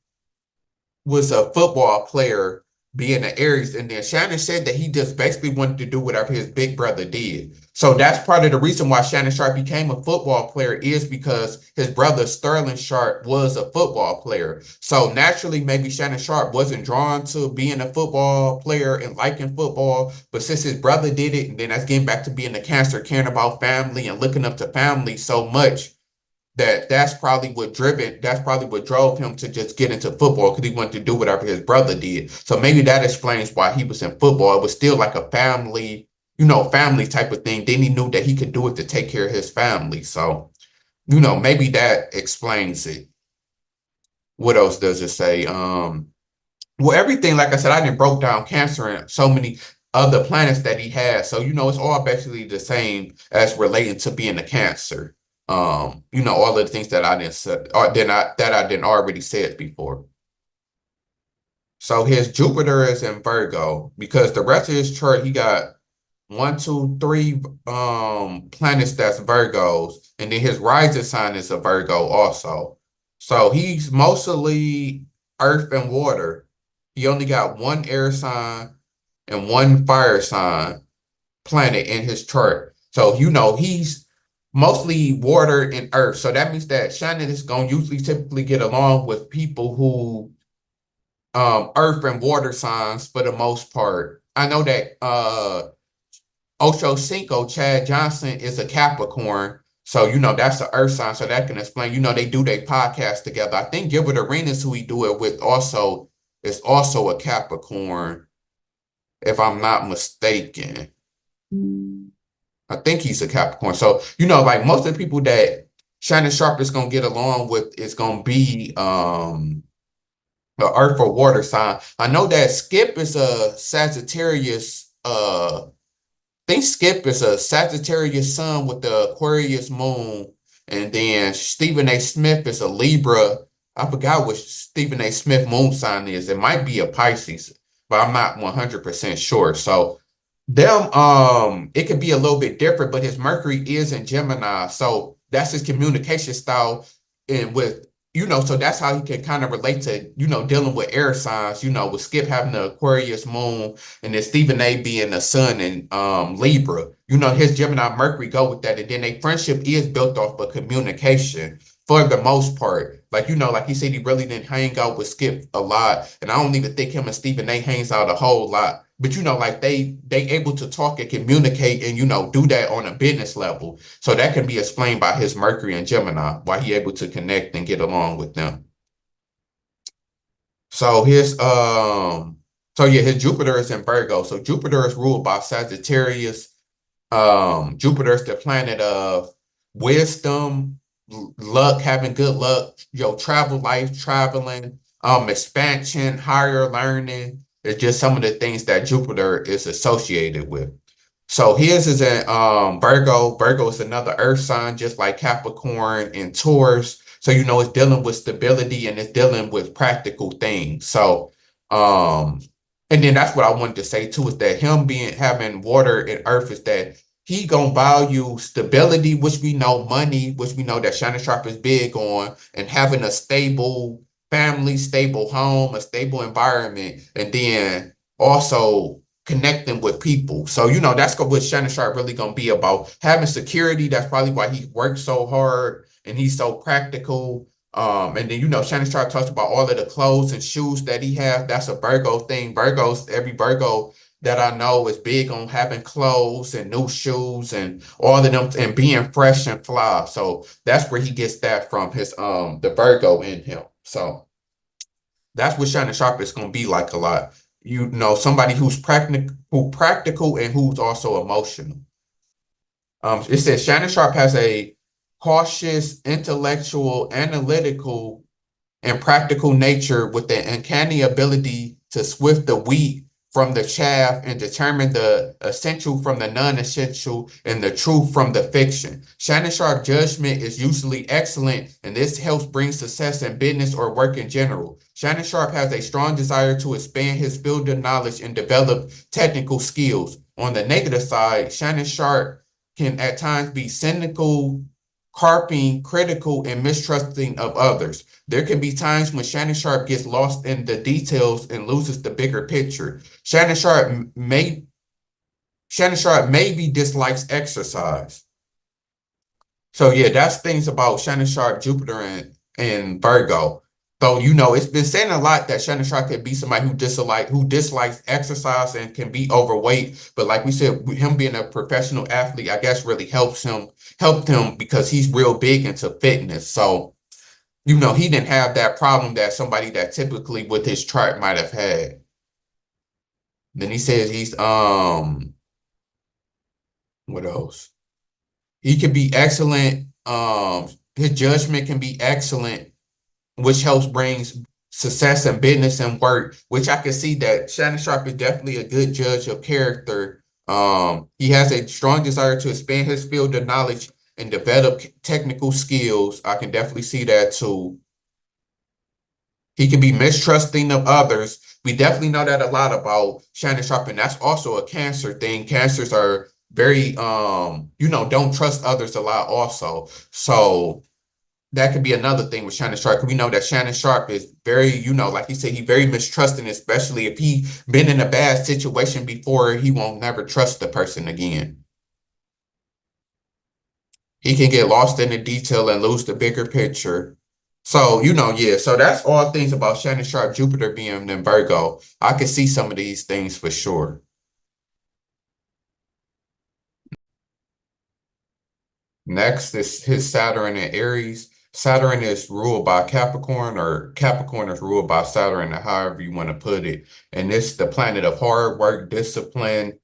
was a football player being an Aries. And then Shannon said that he just basically wanted to do whatever his big brother did. So that's part of the reason why Shannon Sharpe became a football player, is because his brother Sterling Sharpe was a football player. So naturally, maybe Shannon Sharpe wasn't drawn to being a football player and liking football, but since his brother did it, and then that's getting back to being a Cancer, caring about family and looking up to family so much, that's probably what drove him to just get into football, because he wanted to do whatever his brother did. So maybe that explains why he was in football. It was still like a family, family type of thing. Then he knew that he could do it to take care of his family. So, maybe that explains it. What else does it say? Well, everything, like I said, I didn't broke down Cancer and so many other planets that he has. So, it's all basically the same as relating to being a Cancer. All of the things that I didn't say, or that I didn't already said before. So his Jupiter is in Virgo, because the rest of his chart, he got 1, 2, 3 planets that's Virgos, and then his rising sign is a Virgo also. So he's mostly earth and water. He only got 1 air sign and 1 fire sign planet in his chart. So he's mostly water and earth. So that means that Shannon is going to usually typically get along with people who earth and water signs for the most part. I know that Ocho Cinco, Chad Johnson, is a Capricorn. So, that's an earth sign. So that can explain, they do their podcast together. I think Gilbert Arenas, who we do it with, is also a Capricorn, if I'm not mistaken. I think he's a Capricorn. So, like most of the people that Shannon Sharpe is going to get along with is going to be the earth or water sign. I know that Skip is a Sagittarius. I think Skip is a Sagittarius sun with the Aquarius moon. And then Stephen A. Smith is a Libra. I forgot what Stephen A. Smith moon sign is. It might be a Pisces, but I'm not 100% sure. So it could be a little bit different, but his Mercury is in Gemini. So that's his communication style. And with so that's how he can kind of relate to, dealing with air signs, with Skip having the Aquarius moon and then Stephen A being the sun and Libra. His Gemini Mercury go with that. And then their friendship is built off of communication for the most part. Like, like he said, he really didn't hang out with Skip a lot. And I don't even think him and Stephen A hangs out a whole lot. But like they able to talk and communicate and do that on a business level. So that can be explained by his Mercury and Gemini, why he able to connect and get along with them. So his his Jupiter is in Virgo. So Jupiter is ruled by Sagittarius. Jupiter is the planet of wisdom, luck, having good luck, travel life, traveling, expansion, higher learning. It's just some of the things that Jupiter is associated with. So his is in Virgo. Virgo is another earth sign, just like Capricorn and Taurus. So, it's dealing with stability and it's dealing with practical things. So, and then that's what I wanted to say too, is that him having water and earth is that he gonna value stability, which we know, money, which we know that Shannon Sharpe is big on, and having a stable family, stable home, a stable environment, and then also connecting with people. So, that's what Shannon Sharpe really gonna be about. Having security, that's probably why he works so hard and he's so practical. And then, Shannon Sharpe talks about all of the clothes and shoes that he has. That's a Virgo thing. Every Virgo that I know is big on having clothes and new shoes and all of them and being fresh and fly. So that's where he gets that from, his the Virgo in him. So that's what Shannon Sharpe is gonna be like a lot. Somebody who's practical and who's also emotional. It says Shannon Sharpe has a cautious, intellectual, analytical, and practical nature with an uncanny ability to sift the wheat from the chaff and determine the essential from the non-essential and the truth from the fiction. Shannon Sharpe judgment is usually excellent, and this helps bring success in business or work in general. Shannon Sharpe has a strong desire to expand his field of knowledge and develop technical skills. On the negative side, Shannon Sharpe can at times be cynical, carping, critical, and mistrusting of others. There can be times when Shannon Sharpe gets lost in the details and loses the bigger picture. Shannon Sharpe maybe dislikes exercise. So yeah, that's things about Shannon Sharpe, Jupiter, and Virgo. So it's been saying a lot that Shannon Sharpe can be somebody who dislikes exercise and can be overweight. But like we said, him being a professional athlete, I guess really helped him because he's real big into fitness. So he didn't have that problem that somebody that typically with his chart might have had. Then he says he's what else? He can be excellent. His judgment can be excellent, which helps brings success in business and work, which I can see that Shannon Sharpe is definitely a good judge of character. He has a strong desire to expand his field of knowledge and develop technical skills. I can definitely see that too. He can be mistrusting of others. We definitely know that a lot about Shannon Sharpe, and that's also a Cancer thing. Cancers are very, don't trust others a lot also. So that could be another thing with Shannon Sharpe. We know that Shannon Sharpe is very, like he said, he's very mistrusting, especially if he been in a bad situation before, he won't never trust the person again. He can get lost in the detail and lose the bigger picture. So, so that's all things about Shannon Sharpe, Jupiter being in Virgo. I can see some of these things for sure. Next is his Saturn in Aries. Saturn is ruled by Capricorn, or Capricorn is ruled by Saturn, or however you want to put it. And it's the planet of hard work, discipline,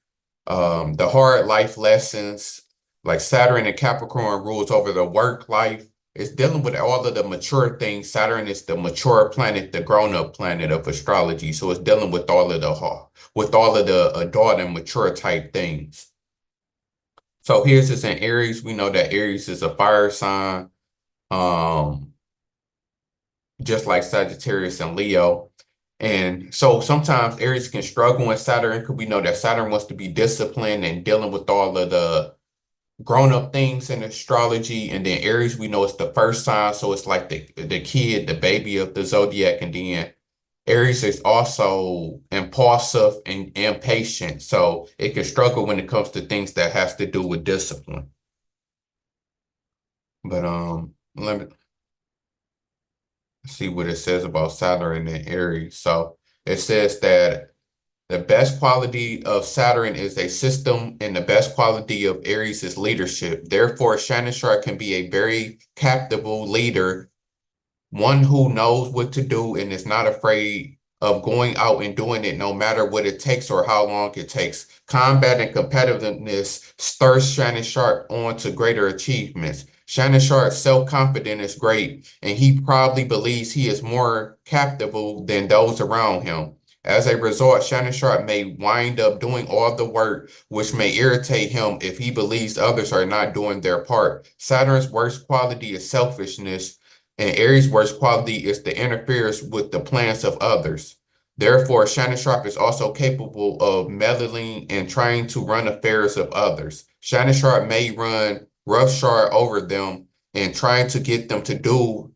the hard life lessons. Like Saturn and Capricorn rules over the work life. It's dealing with all of the mature things. Saturn is the mature planet, the grown-up planet of astrology. So it's dealing with all of the adult and mature type things. So here's this in Aries. We know that Aries is a fire sign, just like Sagittarius and Leo. And so sometimes Aries can struggle with Saturn because we know that Saturn wants to be disciplined and dealing with all of the grown-up things in astrology, and then Aries, we know it's the first sign, so it's like the kid, the baby of the zodiac, and then Aries is also impulsive and impatient, so it can struggle when it comes to things that has to do with discipline. But let me see what it says about Saturn and Aries. So it says that the best quality of Saturn is a system, and the best quality of Aries is leadership. Therefore, Shannon Sharpe can be a very capable leader, one who knows what to do and is not afraid of going out and doing it no matter what it takes or how long it takes. Combat and competitiveness stirs Shannon Sharpe on to greater achievements. Shannon Sharpe's self-confidence is great, and he probably believes he is more capable than those around him. As a result, Shannon Sharpe may wind up doing all the work, which may irritate him if he believes others are not doing their part. Saturn's worst quality is selfishness, and Aries' worst quality is the interference with the plans of others. Therefore, Shannon Sharpe is also capable of meddling and trying to run affairs of others. Shannon Sharpe may run roughshod over them and trying to get them to do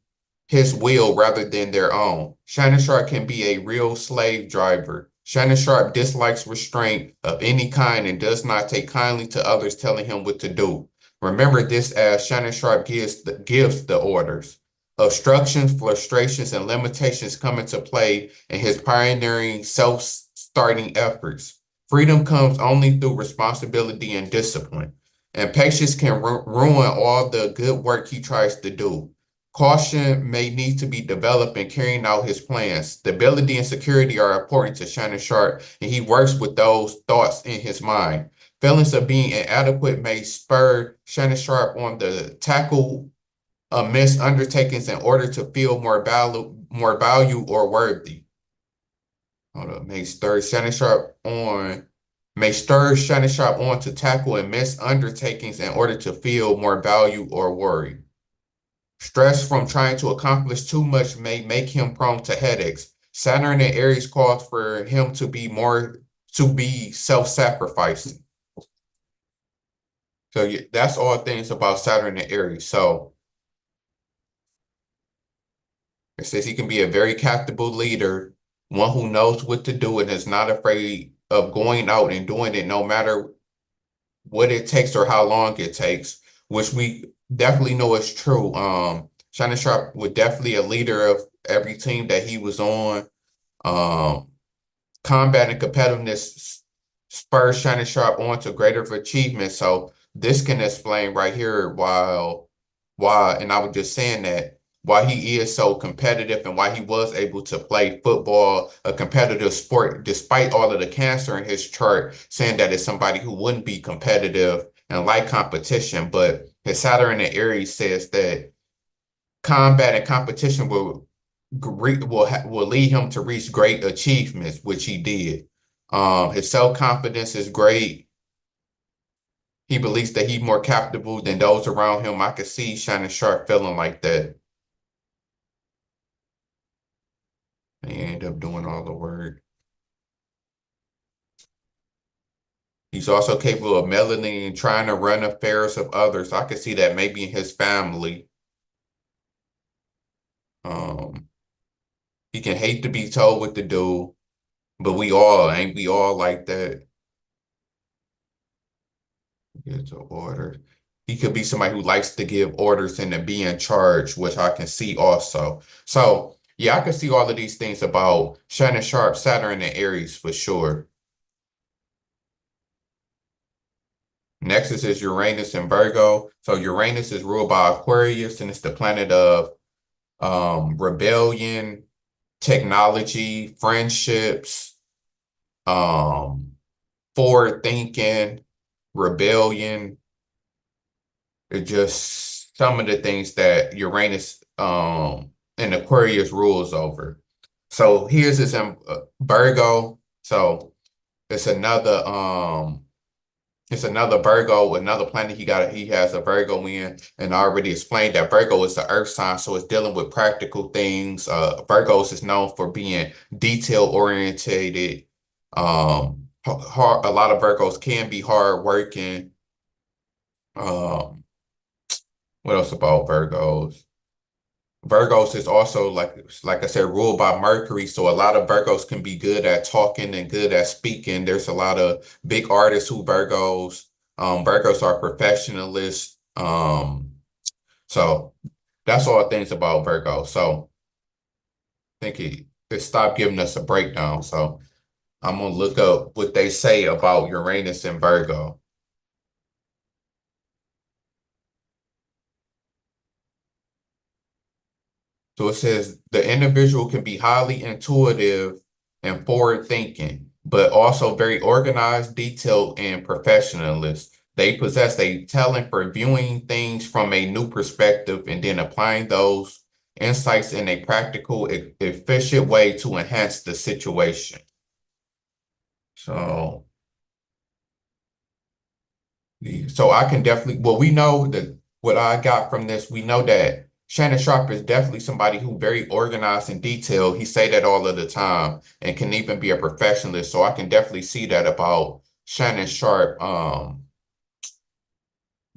his will rather than their own. Shannon Sharpe can be a real slave driver. Shannon Sharpe dislikes restraint of any kind and does not take kindly to others telling him what to do. Remember this, as Shannon Sharpe gives the orders. Obstructions, frustrations, and limitations come into play in his pioneering self-starting efforts. Freedom comes only through responsibility and discipline. And patience can ruin all the good work he tries to do. Caution may need to be developed in carrying out his plans. Stability and security are important to Shannon Sharpe, and he works with those thoughts in his mind. Feelings of being inadequate may spur Shannon Sharpe on to tackle missed undertakings in order to feel more value or worthy. Hold up, may stir Shannon Sharpe on to tackle and miss undertakings in order to feel more value or worry. Stress from trying to accomplish too much may make him prone to headaches. Saturn and Aries calls for him to be self-sacrificing. So yeah, that's all things about Saturn and Aries. So it says he can be a very capable leader, one who knows what to do and is not afraid of going out and doing it no matter what it takes or how long it takes, which we definitely know is true. Shannon Sharpe was definitely a leader of every team that he was on. Combat and competitiveness spurs Shannon Sharpe on to greater achievement. So this can explain right here why, and I was just saying that, why he is so competitive and why he was able to play football, a competitive sport, despite all of the cancer in his chart, saying that it's somebody who wouldn't be competitive and like competition. But his Saturn and Aries says that combat and competition will lead him to reach great achievements, which he did. His self-confidence is great. He believes that he's more capable than those around him. I could see Shannon Sharpe feeling like that. He ended up doing all the work. He's also capable of meddling and trying to run affairs of others. I could see that maybe in his family. He can hate to be told what to do, but we all like that. Get to order. He could be somebody who likes to give orders and to be in charge, which I can see also. So yeah, I can see all of these things about Shannon Sharpe, Saturn, and Aries for sure. Next is Uranus and Virgo. So Uranus is ruled by Aquarius, and it's the planet of rebellion, technology, friendships, forward thinking, rebellion. It's just some of the things that Uranus and Aquarius rules over. So here's his Virgo. So it's another Virgo, another planet he has a Virgo in, and I already explained that Virgo is the earth sign, so it's dealing with practical things. Virgos is known for being detail orientated. A lot of Virgos can be hard working. Um, what else about Virgos? Virgos is also like I said, ruled by Mercury. So a lot of Virgos can be good at talking and good at speaking. There's a lot of big artists who Virgos. Virgos are professionalists. So that's all things about Virgo. So I think it stopped giving us a breakdown. So I'm gonna look up what they say about Uranus and Virgo. So it says the individual can be highly intuitive and forward thinking, but also very organized, detailed, and professionalist. They possess a talent for viewing things from a new perspective and then applying those insights in a practical, efficient way to enhance the situation. So I can definitely, well, we know that what I got from this, we know that Shannon Sharpe is definitely somebody who very organized and detailed. He say that all of the time and can even be a professionalist. So I can definitely see that about Shannon Sharpe.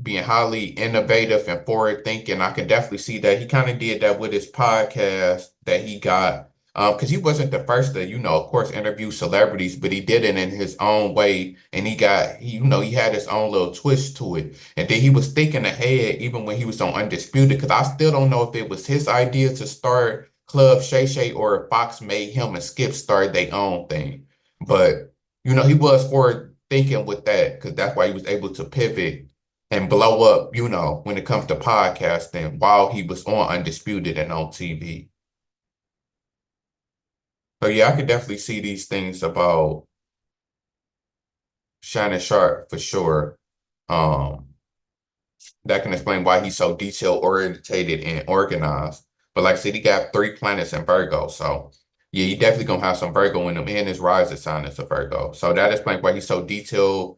Being highly innovative and forward thinking. I can definitely see that. He kind of did that with his podcast that he got. Because he wasn't the first to, of course, interview celebrities, but he did it in his own way. And he had his own little twist to it. And then he was thinking ahead, even when he was on Undisputed, because I still don't know if it was his idea to start Club Shay Shay or if Fox made him and Skip start their own thing. But, he was forward thinking with that, because that's why he was able to pivot and blow up, when it comes to podcasting while he was on Undisputed and on TV. So yeah, I could definitely see these things about Shannon Sharpe for sure. That can explain why he's so detail orientated and organized. But like I said, he got 3 planets in Virgo. So yeah, he definitely gonna have some Virgo in him, and his rising sign is a Virgo. So that explains why he's so detail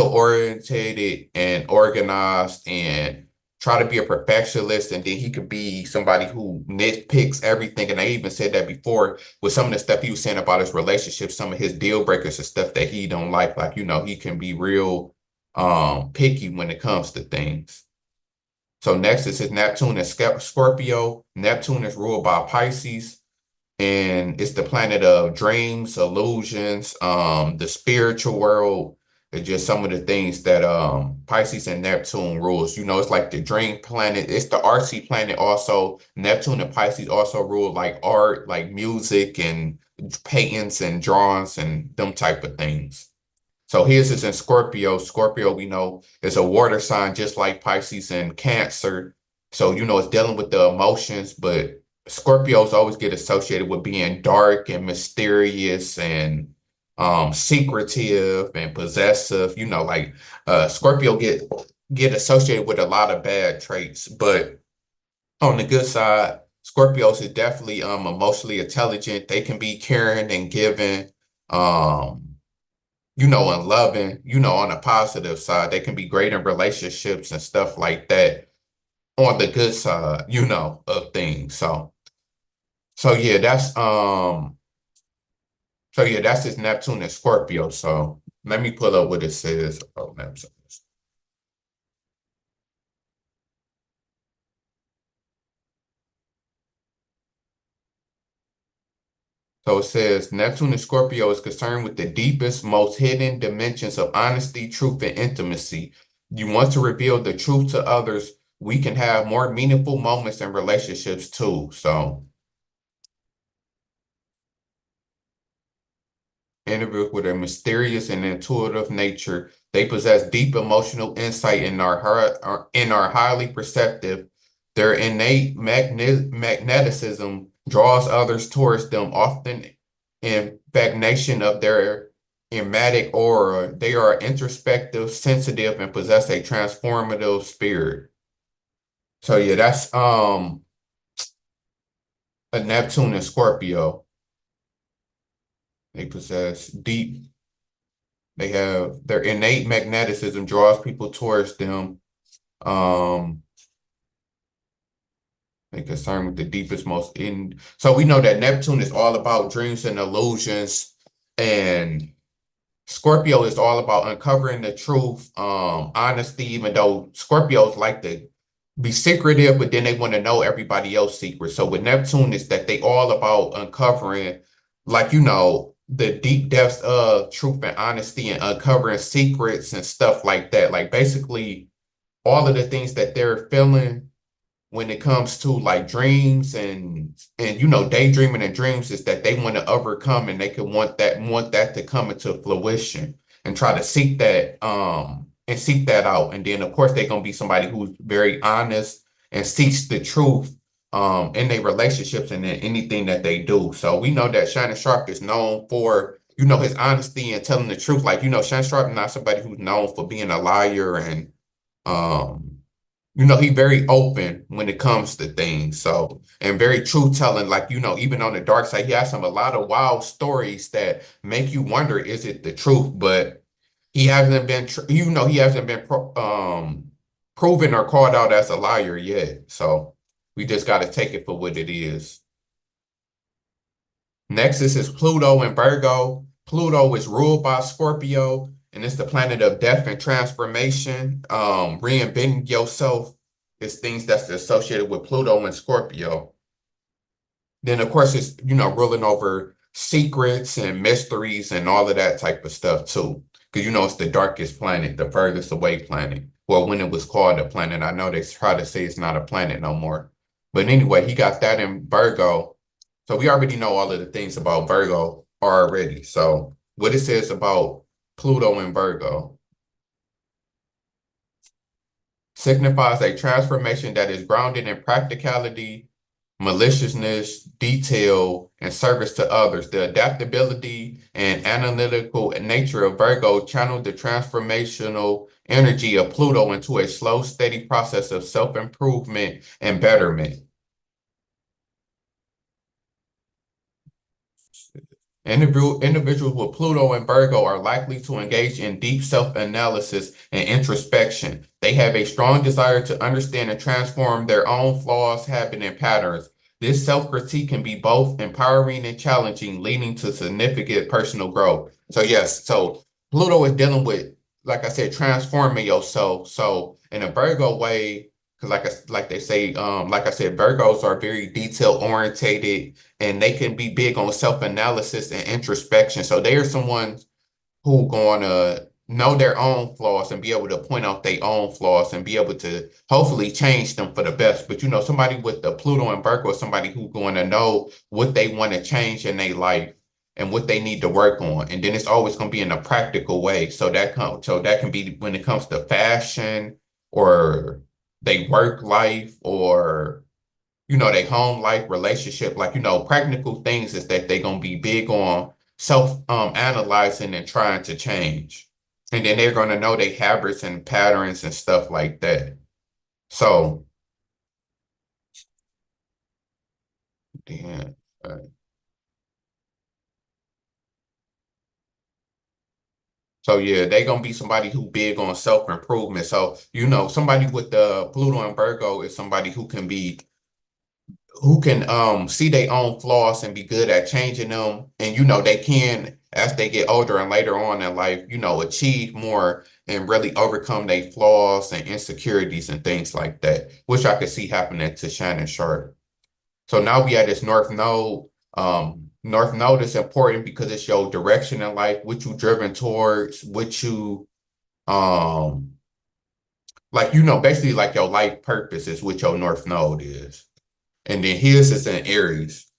orientated and organized and try to be a perfectionist. And then he could be somebody who nitpicks everything. And I even said that before with some of the stuff he was saying about his relationship, some of his deal breakers and stuff that he don't like he can be real picky when it comes to things. So next is his Neptune is Scorpio. Neptune is ruled by Pisces, and it's the planet of dreams, illusions, the spiritual world. It's just some of the things that Pisces and Neptune rules. It's like the dream planet. It's the artsy planet also. Neptune and Pisces also rule like art, like music and paintings and drawings and them type of things. So his is in Scorpio. Scorpio, we know, is a water sign, just like Pisces and Cancer. So, it's dealing with the emotions, but Scorpios always get associated with being dark and mysterious and secretive and possessive. Scorpio get associated with a lot of bad traits. But on the good side, Scorpios is definitely emotionally intelligent. They can be caring and giving. And loving, on a positive side. They can be great in relationships and stuff like that on the good side, of things. So yeah, that's his Neptune and Scorpio. So let me pull up what it says about Neptune. So it says Neptune and Scorpio is concerned with the deepest, most hidden dimensions of honesty, truth, and intimacy. You want to reveal the truth to others. We can have more meaningful moments in relationships too. So individuals with a mysterious and intuitive nature. They possess deep emotional insight and are highly perceptive. Their innate magnetism draws others towards them, often in stagnation of their emetic aura. They are introspective, sensitive, and possess a transformative spirit. So yeah, that's a Neptune and Scorpio. They possess they have their innate magnetism draws people towards them. They concerned with the deepest, most in. So we know that Neptune is all about dreams and illusions and Scorpio is all about uncovering the truth, honesty, even though Scorpios like to be secretive, but then they want to know everybody else's secrets. So with Neptune, it's that they all about uncovering, like, the deep depths of truth and honesty and uncovering secrets and stuff like that. Like basically all of the things that they're feeling when it comes to like dreams and daydreaming and dreams is that they want to overcome, and they can want that to come into fruition and try to seek that out. And then of course they're gonna be somebody who's very honest and seeks the truth in their relationships and in anything that they do. So we know that Shannon Sharpe is known for his honesty and telling the truth. Like Shannon Sharpe is not somebody who's known for being a liar, and he's very open when it comes to things. So, and very truth telling, like, even on the dark side, he has a lot of wild stories that make you wonder, is it the truth? But he hasn't been, proven or called out as a liar yet. So we just got to take it for what it is. Next is Pluto in Virgo. Pluto is ruled by Scorpio, and it's the planet of death and transformation. Reinventing yourself is things that's associated with Pluto and Scorpio. Then, of course, it's, ruling over secrets and mysteries and all of that type of stuff, too. Because, it's the darkest planet, the furthest away planet. Well, when it was called a planet, I know they try to say it's not a planet no more. But anyway, he got that in Virgo. So we already know all of the things about Virgo already. So what it says about Pluto in Virgo signifies a transformation that is grounded in practicality, maliciousness, detail, and service to others. The adaptability and analytical nature of Virgo channeled the transformational energy of Pluto into a slow, steady process of self-improvement and betterment. Individuals with Pluto and Virgo are likely to engage in deep self-analysis and introspection. They have a strong desire to understand and transform their own flaws, habits, and patterns. This self-critique can be both empowering and challenging, leading to significant personal growth. So yes, so Pluto is dealing with, like I said, transforming yourself. So in a Virgo way, because like they say, like I said, Virgos are very detail orientated, and they can be big on self-analysis and introspection. So they are someone who going to know their own flaws and be able to point out their own flaws and be able to hopefully change them for the best. But somebody with the Pluto and Virgo is somebody who's going to know what they want to change in their life and what they need to work on. And then it's always going to be in a practical way. So that can be when it comes to fashion or they work life or they home life, relationship, like practical things is that they're gonna be big on self analyzing and trying to change. And then they're gonna know their habits and patterns and stuff like that. So yeah. So yeah, they're gonna be somebody who big on self-improvement. So somebody with the Pluto and Virgo is somebody who can see their own flaws and be good at changing them. And they can, as they get older and later on in life, achieve more and really overcome their flaws and insecurities and things like that, which I could see happening to Shannon Sharpe. So now we have this North Node. North Node is important because it's your direction in life, what you driven towards, what you basically like your life purpose is what your North Node is. And then his is in Aries.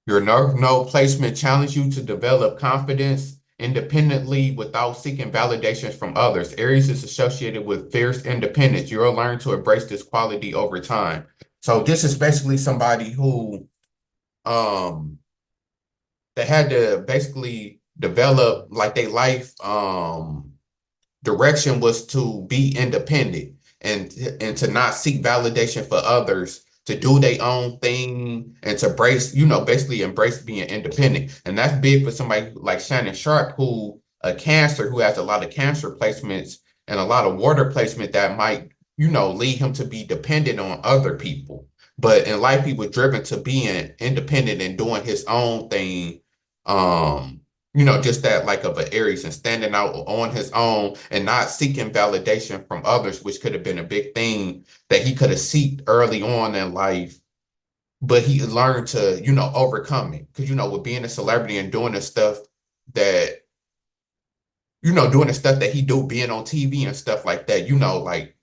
Your North Node placement challenges you to develop confidence independently without seeking validations from others. Aries is associated with fierce independence. You'll learn to embrace this quality over time. So this is basically somebody who they had to basically develop like their life direction was to be independent and to not seek validation for others, to do their own thing and to basically embrace being independent. And that's big for somebody like Shannon Sharpe, who has a lot of Cancer placements and a lot of water placement that might, lead him to be dependent on other people. But in life, he was driven to being independent and doing his own thing. Just that like of an Aries and standing out on his own and not seeking validation from others, which could have been a big thing that he could have sought early on in life. But he learned to, overcome it. Because, with being a celebrity and doing the stuff that, doing the stuff that he do, being on TV and stuff like that, like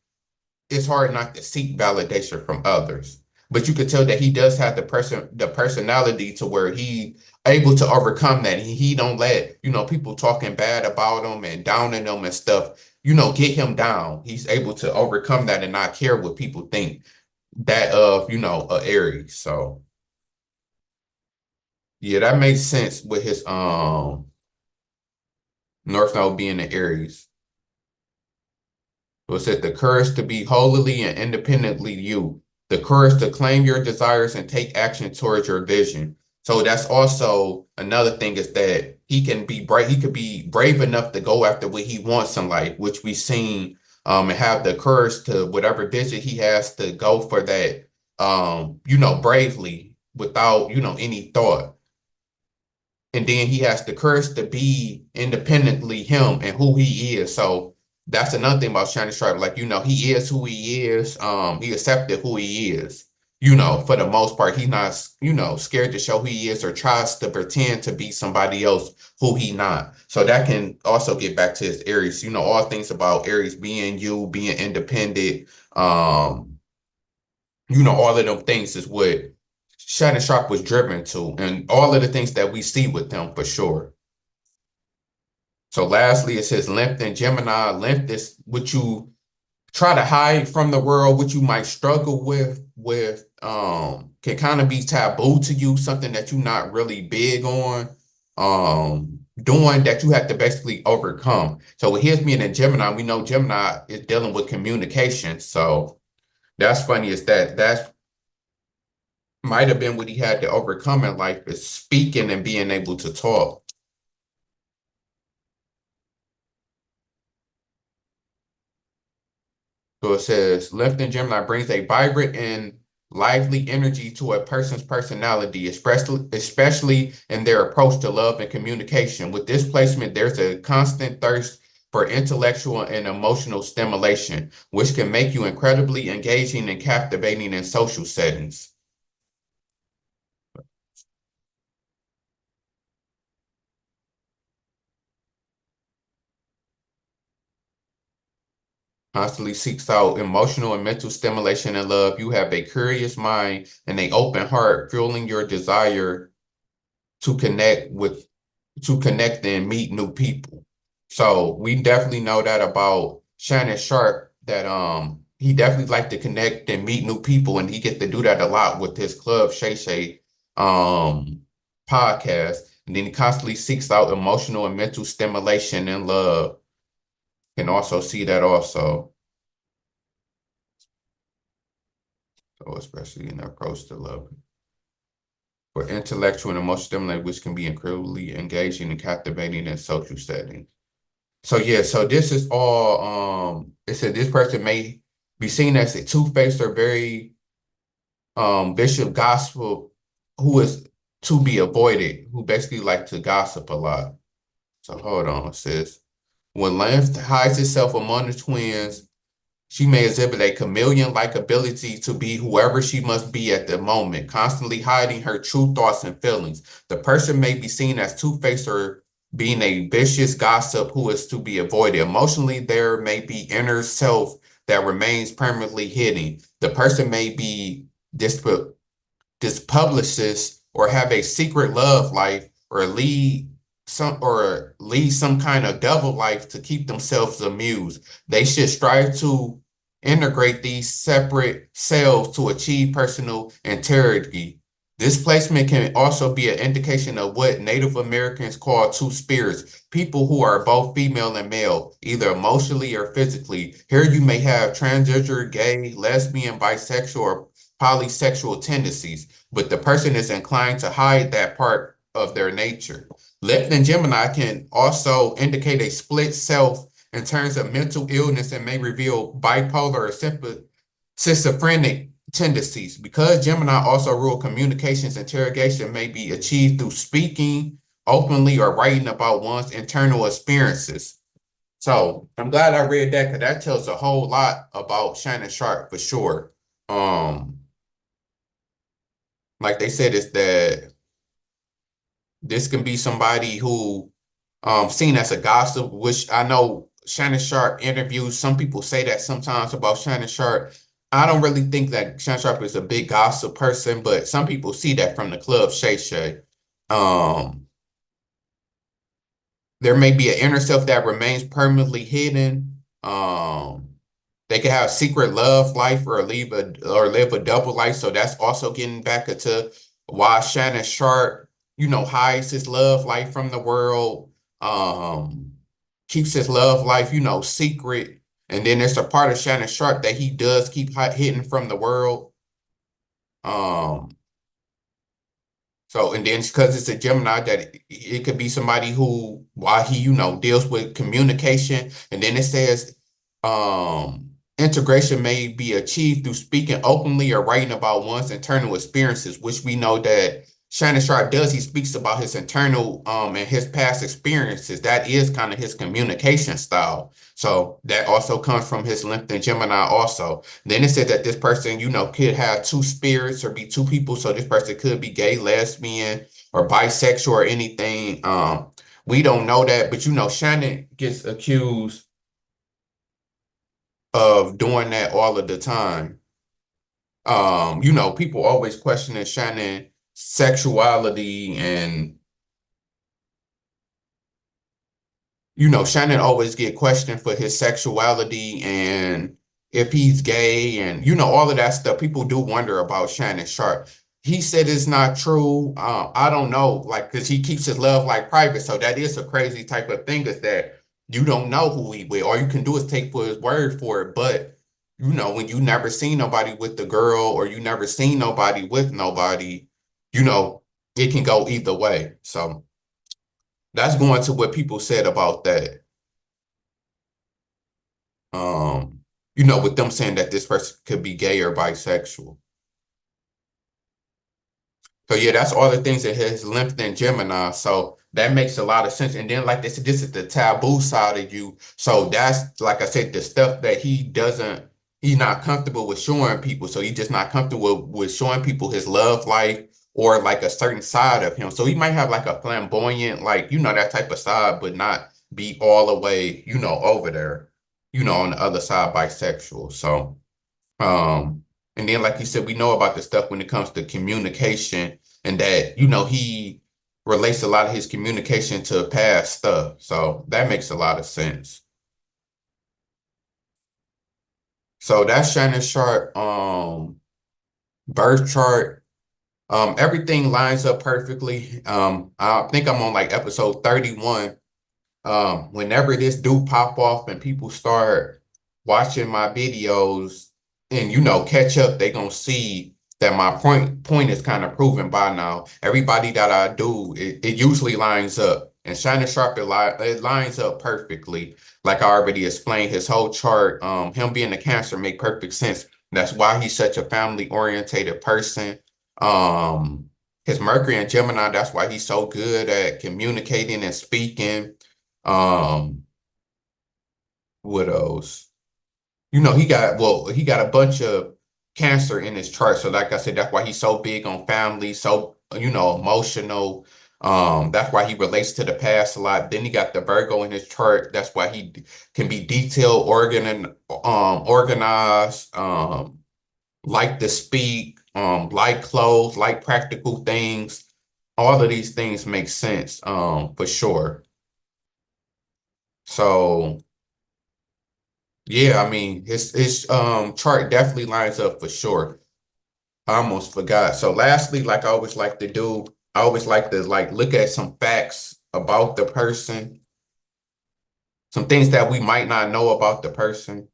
it's hard not to seek validation from others. But you could tell that he does have the personality to where he able to overcome that. He don't let, people talking bad about him and downing him and stuff, get him down. He's able to overcome that and not care what people think that of, a Aries. So yeah, that makes sense with his North Node being an Aries. So it says the courage to be wholly and independently you, the courage to claim your desires and take action towards your vision. So that's also another thing is that he can be brave. He could be brave enough to go after what he wants in life, which we've seen, and have the courage to whatever vision he has to go for that, bravely without, any thought. And then he has the courage to be independently him and who he is. So that's another thing about Shannon Sharpe. Like, he is who he is. He accepted who he is, for the most part. He's not, scared to show who he is or tries to pretend to be somebody else who he not. So that can also get back to his Aries. All things about Aries being you, being independent. All of them things is what Shannon Sharpe was driven to, and all of the things that we see with them for sure. So lastly, it says length in Gemini. Length is what you try to hide from the world, what you might struggle with can kind of be taboo to you, something that you're not really big on doing that you have to basically overcome. So with his being in Gemini, we know Gemini is dealing with communication. So that's funny is that's might have been what he had to overcome in life is speaking and being able to talk. So it says, left in Gemini brings a vibrant and lively energy to a person's personality, especially in their approach to love and communication. With this placement, there's a constant thirst for intellectual and emotional stimulation, which can make you incredibly engaging and captivating in social settings. Constantly seeks out emotional and mental stimulation and love. You have a curious mind and an open heart, fueling your desire to connect and meet new people. So we definitely know that about Shannon Sharpe, that he definitely like to connect and meet new people, and he gets to do that a lot with his Club Shay Shay podcast. And then he constantly seeks out emotional and mental stimulation and love. Can also see that also. So especially in the approach to love. For intellectual and emotional stimulation, which can be incredibly engaging and captivating in social settings. So yeah, so this is all it said this person may be seen as a two-faced or very bishop gospel who is to be avoided, who basically like to gossip a lot. So hold on, it says when length hides itself among the twins, she may exhibit a chameleon-like ability to be whoever she must be at the moment, constantly hiding her true thoughts and feelings. The person may be seen as two-faced or being a vicious gossip who is to be avoided. Emotionally, there may be inner self that remains permanently hidden. The person may be dispublicist or have a secret love life or lead some kind of devil life to keep themselves amused. They should strive to integrate these separate selves to achieve personal integrity. This placement can also be an indication of what Native Americans call two spirits, people who are both female and male, either emotionally or physically. Here you may have transgender, gay, lesbian, bisexual, or polysexual tendencies, but the person is inclined to hide that part of their nature. Left in Gemini can also indicate a split self in terms of mental illness and may reveal bipolar or schizophrenic tendencies. Because Gemini also rule communications, interrogation may be achieved through speaking openly or writing about one's internal experiences. So I'm glad I read that because that tells a whole lot about Shannon Sharpe for sure. Like they said, is that this can be somebody who seen as a gossip, which I know Shannon Sharpe interviews. Some people say that sometimes about Shannon Sharpe. I don't really think that Shannon Sharpe is a big gossip person, but some people see that from the club Shay Shay. There may be an inner self that remains permanently hidden. They can have a secret love life or live a double life. So that's also getting back into why Shannon Sharpe, hides his love life from the world, keeps his love life, secret. And then there's a part of Shannon Sharpe that he does keep hidden from the world. So, and then because it's a Gemini, that it could be somebody who, while he, deals with communication, and then it says, integration may be achieved through speaking openly or writing about one's internal experiences, which we know that Shannon Sharpe does. He speaks about his internal and his past experiences. That is kind of his communication style. So that also comes from his length in Gemini also. Then it said that this person, could have two spirits or be two people. So this person could be gay, lesbian, or bisexual or anything. We don't know that, but Shannon gets accused of doing that all of the time. People always questioning Shannon sexuality, and Shannon always get questioned for his sexuality and if he's gay and all of that stuff. People do wonder about Shannon Sharpe. He said it's not true. I don't know, because he keeps his love life private. So that is a crazy type of thing, is that you don't know who he with. All you can do is take for his word for it. But when you never seen nobody with the girl, or you never seen nobody with nobody, it can go either way. So that's going to what people said about that. With them saying that this person could be gay or bisexual. So yeah, that's all the things that has length in Gemini. So that makes a lot of sense. And then, like they said, this is the taboo side of you. So that's, like I said, the stuff that he's not comfortable with showing people. So he's just not comfortable with showing people his love life or like a certain side of him. So he might have like a flamboyant, that type of side, but not be all the way, over there, on the other side, bisexual. So, and then, like you said, we know about the stuff when it comes to communication, and that, he relates a lot of his communication to past stuff. So that makes a lot of sense. So that's Shannon Sharpe, birth chart. Everything lines up perfectly. I think I'm on like episode 31. Whenever this do pop off and people start watching my videos and catch up, they gonna see that my point is kind of proven by now. Everybody that I do, it usually lines up, and Shannon Sharpe, it lines up perfectly. Like I already explained, his whole chart, him being a Cancer make perfect sense. That's why he's such a family orientated person. His Mercury and Gemini, that's why he's so good at communicating and speaking. What else? He got a bunch of Cancer in his chart. So like I said, that's why he's so big on family, so emotional. That's why he relates to the past a lot. Then he got the Virgo in his chart. That's why he can be detailed, organized, like to speak, like clothes, like practical things. All of these things make sense, for sure. So yeah, I mean, his chart definitely lines up for sure. I almost forgot. So lastly, like I always like to do, I always like to look at some facts about the person, some things that we might not know about the person.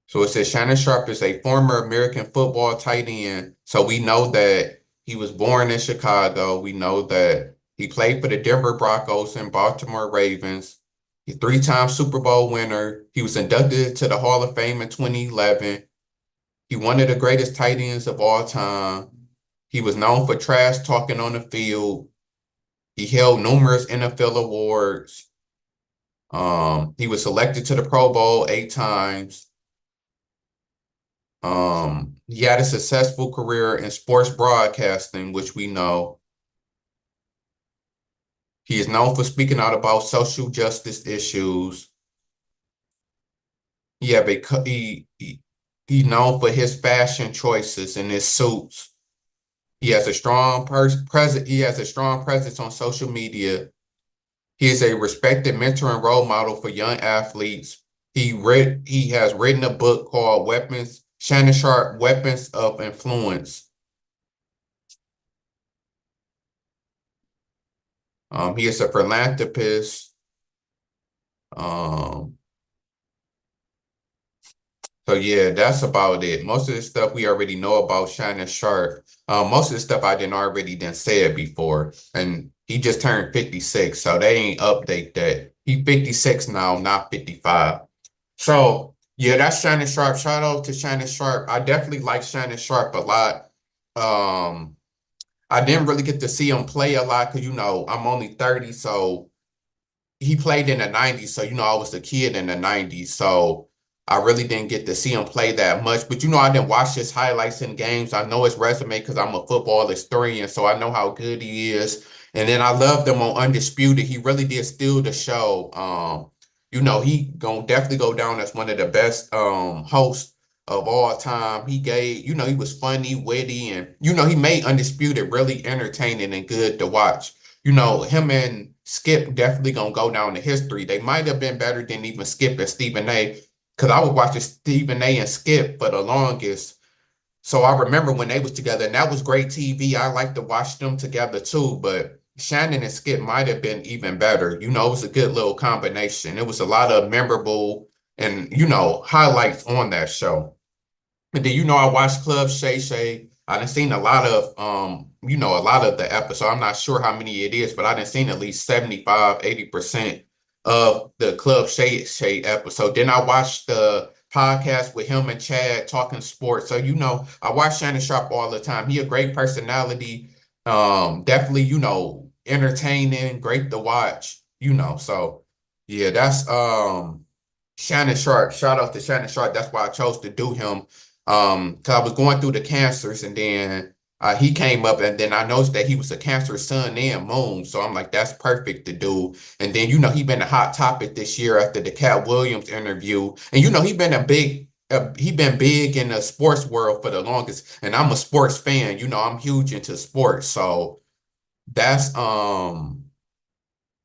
So it says Shannon Sharpe is a former American football tight end. So we know that he was born in Chicago. We know that He played for the Denver Broncos and Baltimore Ravens. He's a 3-time Super Bowl winner. He was inducted to the Hall of Fame in 2011. He one of the greatest tight ends of all time. He was known for trash talking on the field. He held numerous NFL awards. He was selected to the Pro Bowl 8 times. He had a successful career in sports broadcasting, which we know. He is known for speaking out about social justice issues. He's known for his fashion choices and his suits. He has a strong presence on social media. He is a respected mentor and role model for young athletes. He has written a book called Shannon Sharpe, Weapons of Influence. He is a philanthropist. So yeah, that's about it. Most of the stuff we already know about Shannon Sharpe. Most of the stuff I didn't already said before. And he just turned 56, so they ain't update that. He 56 now, not 55. So yeah, that's Shannon Sharpe. Shout out to Shannon Sharpe. I definitely like Shannon Sharpe a lot. I didn't really get to see him play a lot because, I'm only 30, so he played in the 90s. So, I was a kid in the 90s, so I really didn't get to see him play that much. But, I didn't watch his highlights in games. I know his resume because I'm a football historian, so I know how good he is. And then I loved him on Undisputed. He really did steal the show. He gonna definitely go down as one of the best hosts of all time. He was funny, witty, and he made Undisputed really entertaining and good to watch. Him and Skip definitely gonna go down to history. They might have been better than even Skip and Stephen A. Because I was watching Stephen A. and Skip for the longest. So I remember when they was together, and that was great TV. I like to watch them together too, but Shannon and Skip might have been even better. It was a good little combination. It was a lot of memorable and, highlights on that show. And then, I watched Club Shay Shay. I done seen a lot of, a lot of the episode. I'm not sure how many it is, but I done seen at least 75, 80% of the Club Shay Shay episode. Then I watched the podcast with him and Chad talking sports. So, I watch Shannon Sharpe all the time. He a great personality. Definitely, entertaining, great to watch, So, yeah, that's Shannon Sharpe. Shout out to Shannon Sharpe. That's why I chose to do him. Because I was going through the cancers, and then he came up, and then I noticed that he was a Cancer sun and moon. So I'm like, that's perfect to do. And then, he been a hot topic this year after the Cat Williams interview. And, he been big in the sports world for the longest. And I'm a sports fan. I'm huge into sports. So that's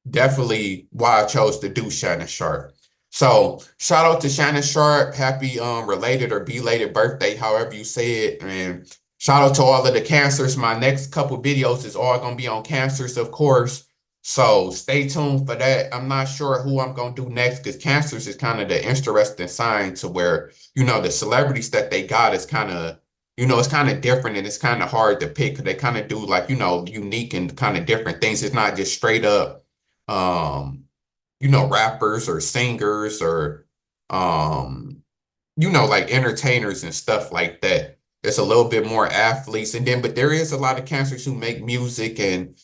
definitely why I chose to do Shannon Sharpe. So shout out to Shannon Sharpe. Happy related or belated birthday, however you say it. And shout out to all of the cancers. My next couple videos is all going to be on cancers, of course. So stay tuned for that. I'm not sure who I'm going to do next because cancers is kind of the interesting sign to where, the celebrities that they got is kind of, it's kind of different and it's kind of hard to pick because they kind of do like, unique and kind of different things. It's not just straight up, rappers or singers or, like entertainers and stuff like that. It's a little bit more athletes. But there is a lot of cancers who make music and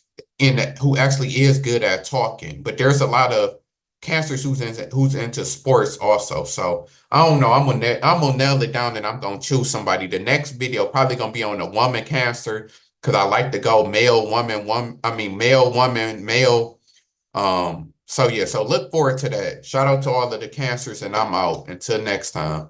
who actually is good at talking. But there's a lot of cancers who's into sports also. So I don't know. I'm gonna nail it down and I'm gonna choose somebody. The next video probably gonna be on a woman cancer because I like to go male, woman, male. So yeah, so look forward to that. Shout out to all of the cancers and I'm out. Until next time.